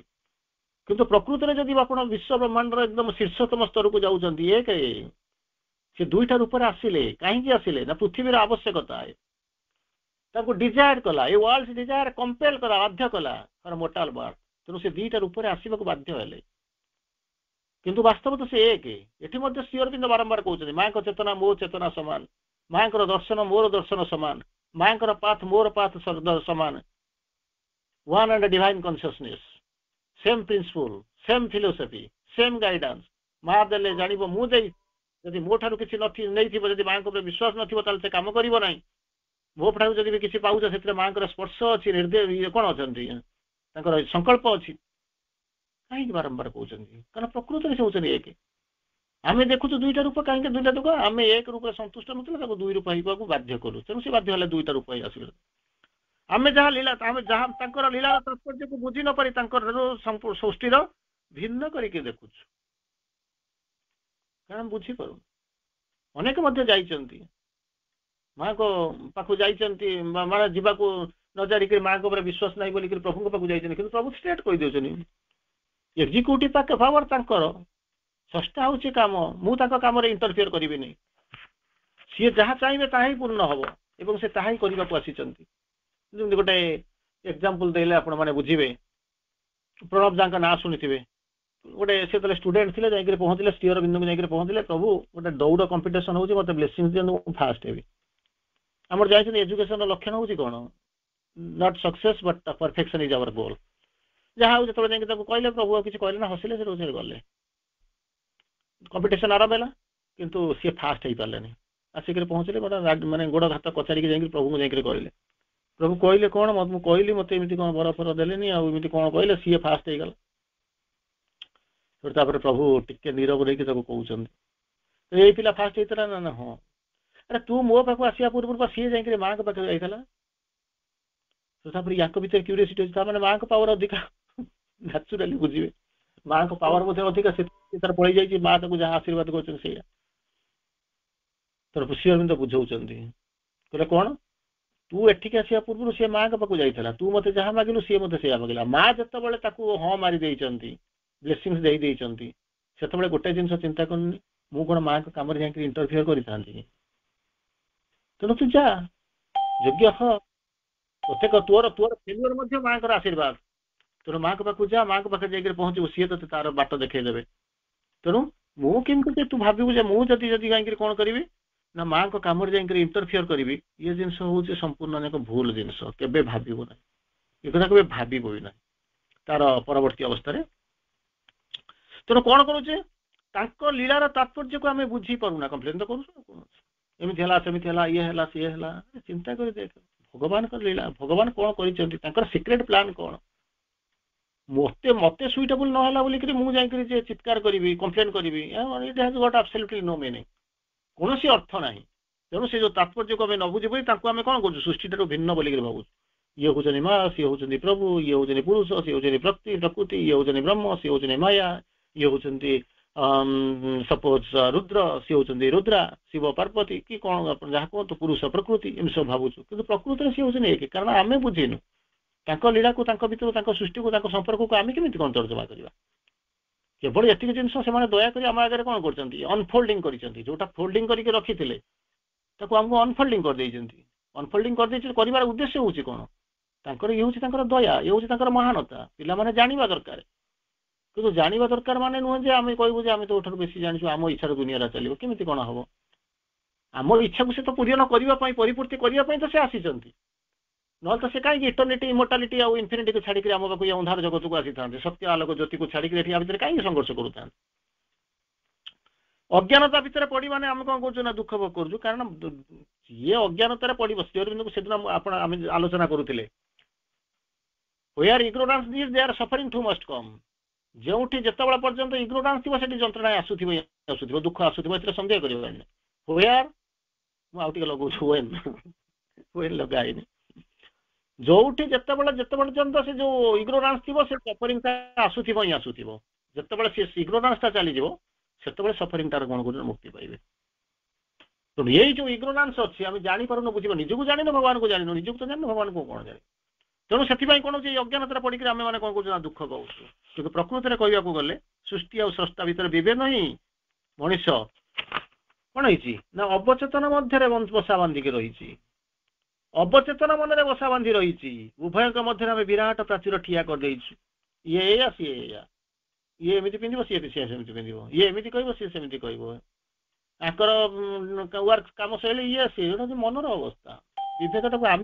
କିନ୍ତୁ ପ୍ରକୃତରେ ଯଦି ଆପଣ ବିଶ୍ୱ ବ୍ରହ୍ମାଣ୍ଡର ଏକଦମ ଶୀର୍ଷତମ ସ୍ତରକୁ ଯାଉଛନ୍ତି, ସେ ଦୁଇଟା ରୂପରେ ଆସିଲେ। କାହିଁକି ଆସିଲେ ନା ପୃଥିବୀର ଆବଶ୍ୟକତା ତାଙ୍କୁ ଡିଜାୟାର କଲା, ଏ ୱାର୍ଲଡ ଡିଜାୟାର କମ୍ପେଲ କଲା, ବାଧ୍ୟ କଲା ଫର ମୋର୍ଟାଲ ବାର୍ଥ। ତେଣୁ ସେ ଦୁଇଟା ରୂପରେ ଆସିବାକୁ ବାଧ୍ୟ ହେଲେ, କିନ୍ତୁ ବାସ୍ତବ ତ ସେ ଏକ। ଏଠି ମଧ୍ୟ ଶ୍ରୀ ଅରବିନ୍ଦ ବାରମ୍ବାର କହୁଛନ୍ତି, ମାଙ୍କ ଚେତନା ମୋ ଚେତନା ସମାନ, ମାଙ୍କର ଦର୍ଶନ ମୋର ଦର୍ଶନ ସମାନ, ମାଙ୍କର ପାଥ ମୋର ପାଥ ସମାନ, one and divine consciousness, same principal, same philosophy, same guidance. ମା ଦେଲେ ଜାଣିବ, ମୁଁ ଦେଇ, ଯଦି ମୋ ଠାରୁ କିଛି ନେଇଥିବ, ଯଦି ମାଙ୍କ ଉପରେ ବିଶ୍ୱାସ ନଥିବ, ତାହେଲେ ସେ କାମ କରିବ ନାହିଁ। ମୋ ଠାରୁ ଯଦି ବି କିଛି ପାଉଛ, ସେଥିରେ ମାଙ୍କର ସ୍ପର୍ଶ ଅଛି, ନିର୍ଦ୍ଦେଶ କଣ ଅଛନ୍ତି, ତାଙ୍କର ସଂକଳ୍ପ ଅଛି। କାହିଁକି ବାରମ୍ବାର କହୁଛନ୍ତି, କାରଣ ପ୍ରକୃତରେ ସେ ହଉଛନ୍ତି ଏକ। ଆମେ ଦେଖୁଛୁ ଦୁଇଟା ରୂପ, କାହିଁକି ଦୁଇଟା ରୂପ, ଆମେ ଏକ ରୂପରେ ସନ୍ତୁଷ୍ଟ ନଥିଲେ, ତାକୁ ଦୁଇ ରୂପ ହେଇବାକୁ ବାଧ୍ୟ କଲୁ, ତେଣୁ ସେ ବାଧ୍ୟ ହେଲେ ଦୁଇଟା ରୂପ ହେଇ ଆସିଲେ। ଆମେ ଯାହା ଲୀଳା, ଆମେ ଯାହା ତାଙ୍କର ଲୀଳାର ତାତ୍ପର୍ଯ୍ୟକୁ ବୁଝି ନ ପାରି, ତାଙ୍କର ସୃଷ୍ଟିର ଭିନ୍ନ କରିକି ଦେଖୁଛୁ, କାରଣ ବୁଝିପାରୁନୁ। ଅନେକ ମଧ୍ୟ ଯାଇଛନ୍ତି, ମାଙ୍କ ପାଖକୁ ଯାଇଛନ୍ତି, ମାନେ ଯିବାକୁ ନ ଜାଣିକି ମାଙ୍କ ଉପରେ ବିଶ୍ୱାସ ନାହିଁ ବୋଲିକି ପ୍ରଭୁଙ୍କ ପାଖକୁ ଯାଇଛନ୍ତି, କିନ୍ତୁ ପ୍ରଭୁ ଷ୍ଟ୍ରେଟ୍ କହିଦେଉଛନ୍ତି, ଏକ୍ଜିକ୍ୟୁଟିଭ ପାୱାର ତାଙ୍କର, ସ୍ରଷ୍ଟା ହଉଛି କାମ, ମୁଁ ତାଙ୍କ କାମରେ ଇଣ୍ଟରଫିୟର କରିବିନି। ସିଏ ଯାହା ଚାହିଁବେ ତାହା ହିଁ ପୂର୍ଣ୍ଣ ହବ, ଏବଂ ସେ ତାହା ହିଁ କରିବାକୁ ଆସିଛନ୍ତି। ଯେମିତି ଗୋଟେ ଏକ୍ଜାମ୍ପଲ ଦେଲେ ଆପଣ ମାନେ ବୁଝିବେ, ପ୍ରଣବ ଯାଙ୍କ ନାଁ ଶୁଣିଥିବେ। ଗୋଟେ ସେ ଯେତେବେଳେ ଷ୍ଟୁଡେଣ୍ଟ ଥିଲେ, ଯାଇକି ପହଞ୍ଚିଲେ, ଶ୍ରୀ ଅରବିନ୍ଦଙ୍କୁ ଯାଇକି ପହଞ୍ଚିଲେ, ପ୍ରଭୁ ଗୋଟେ ଦୌଡ଼ କମ୍ପିଟିସନ ହଉଛି, ମତେ ବ୍ଲେସିଂ ଦିଅନ୍ତୁ, ମୁଁ ଫାଷ୍ଟ ହେବି। ଆମର ଯାଇଛନ୍ତି, ଏଜୁକେସନର ଲକ୍ଷଣ ହଉଛି କଣ, not success but perfection is our goal. ଯାହା ହଉ, ଯେତେବେଳେ ଯାଇକି ତାକୁ କହିଲେ, ପ୍ରଭୁ ଆଉ କିଛି କହିଲେ ନା, ହସିଲେ, ସେ ରୋଷେଇ ଗଲେ। କମ୍ପିଟିସନ ଆରମ୍ଭ ହେଲା, କିନ୍ତୁ ସିଏ ଫାଷ୍ଟ ହେଇପାରିଲେନି। ଆସିକି ପହଞ୍ଚିଲେ, ମାନେ ଗୋଡ ହାତ କଚାରିକି ଯାଇକି ପ୍ରଭୁଙ୍କୁ ଯାଇକି କହିଲେ, ପ୍ରଭୁ କହିଲେ କଣ, ମୁଁ କହିଲି ମତେ ଏମିତି କଣ ବରଫର ଦେଲେନି, ଆଉ ଏମିତି କଣ କହିଲେ, ସିଏ ଫାଷ୍ଟ ହେଇଗଲା। ତାପରେ ପ୍ରଭୁ ଟିକେ ନୀରବ ରହିକି ତାକୁ କହୁଛନ୍ତି, ଏଇ ପିଲା ଫାଷ୍ଟ ହେଇଥିଲା ନା। ହଁ, ଆରେ ତୁ ମୋ ପାଖକୁ ଆସିବା ପୂର୍ବରୁ ସିଏ ଯାଇକି ମାଙ୍କ ପାଖରେ ଯାଇଥିଲା। ତାପରେ ୟାଙ୍କ ଭିତରେ କ୍ୟୁରିଓସିଟି ଅଛି, ତାମାନେ ମାଙ୍କ ପାୱାର ଅଧିକା। ନ୍ୟାଚୁରାଲି ବୁଝିବେ, ମାଙ୍କ ପାୱାର ମଧ୍ୟ ଅଧିକା, ସେ ତାର ପଳେଇ ଯାଇଛି, ମା ତାକୁ ଯାହା ଆଶୀର୍ବାଦ କରୁଛନ୍ତି ସେଇଆ। ତାର ଶ୍ରୀ ଅରବିନ୍ଦ ବୁଝଉଛନ୍ତି, କହିଲେ କଣ, तू एठिक आसिया पूर्व सी माँ के पाखु जाइला तू मते जहाँ मागिलु सी मते से मागिला माँ जितेबाला ताकू हाँ मारी देइचंती ब्लेसिंग्स देई देइचंती सेतेबाला गोटे जिनस चिंता करनी मु कोन माँ के काम जाकर इंटरफियर करि थांती तेणु तू जा योग्य ह प्रत्येक तोर तोर फेल्युअर मध्य माँ का आशीर्वाद तेणु माँ के पाखु जा माँ के पाखे जाकर पहुंचू सी तो तार बाट देखदेवे तेणु मु किंतु तू भाविबु जे मु जदि जदि जाकर कौन करी ना माँ को कम जाकर इंटरफियर करी ये जिनस हूँ संपूर्ण एक भूल जिनस केबे भाविबु ना ये कथा केबे भाविबु भी ना तार परवर्ती अवस्था तेणु कौन करुचे तांको लीलार तात्पर्य को आम बुझी पारुना कंप्लेन तो करूँ सेमती ये है सी है चिंता कर देख भगवान का लीला भगवान कौन कर सिक्रेट प्लान कौन मते मते सुइटेबल न होला बोली मु जाई चित्कार करी कंप्लेन करी it has got absolutely no meaning कौन सी अर्थ ना तेणु से जो तात्पर्य को आम न बुझे आम कौन कर सृष्टि भिन्न बोलिक भावुँ ये हूँ माँ सी हूँ प्रभु ये हूँ पुरुष सी हूँ प्रकृति ये हूँ ब्रह्म सी हूँ माया ये हूँ सपोज रुद्र सी हूँ रुद्रा शिव पार्वती कि कौन जहाँ कहतु पुरुष प्रकृति एम सब भावुँ कि प्रकृति सी हूँ एक कारण आम बुझीनु लीला को भर सृष्टि को संपर्क को आम केमी कौन तर्जमा करवा केवल ये जिन से दयाक आम आगे कौन कर अनफोल्डिंग जोटा फोल्डिंग करके रखी थे आमको अनफोल्डिंग कर अनफोल्डिंग कर उद्देश्य हूँ कौन ये हूँ दया ये हूँ महानता पिला जाना दरकार कि जाना दरकार माने नुहे जे आम कहूँ आम तो बेसी जानी आम इच्छा दुनिया चलो केमी कौन हम आम इच्छा को से तो पूरण करने परिपूर्ति करने तो से आसी ना तो से कहीं इटर्निटी इमोर्टालिटी आउ इन्फिनिटी को छाड़ी आम पाक अंधार जगत को आसी था सत्य आलोक ज्योति को छाड़ी भितर कहीं संघर्ष करूँ अज्ञानता भितर पड़ी माने आम कौन कर दुख भोग करूँ कारण ये अज्ञानतार पड़ो श्रीअरविंद से दिन आम आलोचना करुले where ignorance is there suffering too must come जो जिते पर्यंत इग्नोरेंस थी से जंत्रणा आसूब दुख आसूब सन्देह कर वेयर मुझे लगू वेन लगाई जो जिते पर्यंत से जो इग्नोरेंस थी से सफरिंग आसूब ही आसूब जिते से इग्नोरेंसटा चलीज से सफरिंग तार कौन कर मुक्ति पाइबे तो ये जो इग्नोरेंस अच्छी आम जापर बुझे निजक जान भगवान को जान निजक तो जान भगवान को कौन जाए तेणु से कौन अज्ञानता पड़ी आम मैंने कौन कर दुख पाऊँ क्योंकि प्रकृति में कहवाक गले सृष्टि और स्रष्टा भितर विभेद ही मनीष कौन ना अवचेतन मध्य बसा बांधिक रही अवचेतन मन में बसा बांधि रही उभय मध्य आम विराट प्राचीर ठिया कर ये या सी या ये एमती पिंध सी सेमती पिंध ये एमती कह सी सेमती कहर वर्क कम शैली ये सी मनर अवस्था विवेकटा को आम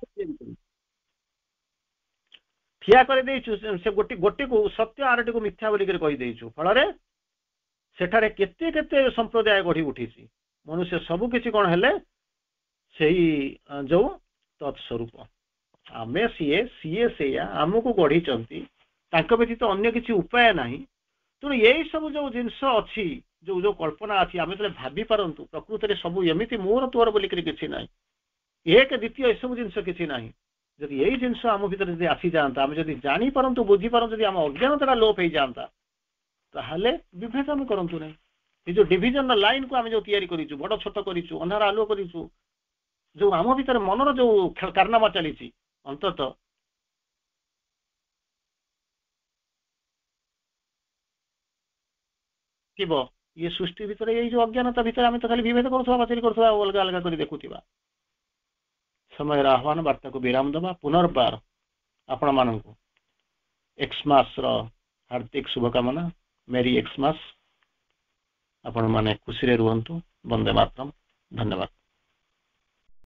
ठिया कर गोटे गोटे को सत्य आरटी को मिथ्या बोलिक कहीदेचु फल सेठारे केते केते संप्रदाय गढ़ी उठी मनुष्य सबकि कौन है से जो तत्स्वरूप आमे सीए सीए से आमको गढ़ी व्यतीत अन्य किसी उपाय ना तेणु यही सब जो जिनस अच्छी जो जो कल्पना अच्छी आम जो भावी पारतु प्रकृति में सब एमती मोर तोर बोलिक किसी ना एक द्वितीय यह सब जिनस किसी ना जब यही जिनस आम भर जब आसी जाता आम जब जापारतु बुझी पारतु जब आम अज्ञानता लोप हो जाता ताहले विभेद आम करूँ ना ये जो डिविजन लाइन को आम जो तैयारी करूँ बड़ छोट करूँ अंधार आलुओ करूँ जो आम भीतर मनर जो कारनामा चली अंतत ये सृष्टि भितर ये जो अज्ञानता भितर आम तो खाली विभेद करुवा बातरी करुवा अलग अलग कर देखुवा समय आह्वान वार्ता को विराम दबा पुनर्बार आपण मानक एक्समास हार्दिक शुभकामना मेरी एक्समास आपण माने खुशी रे रुहंतु वंदे मातरम धन्यवाद।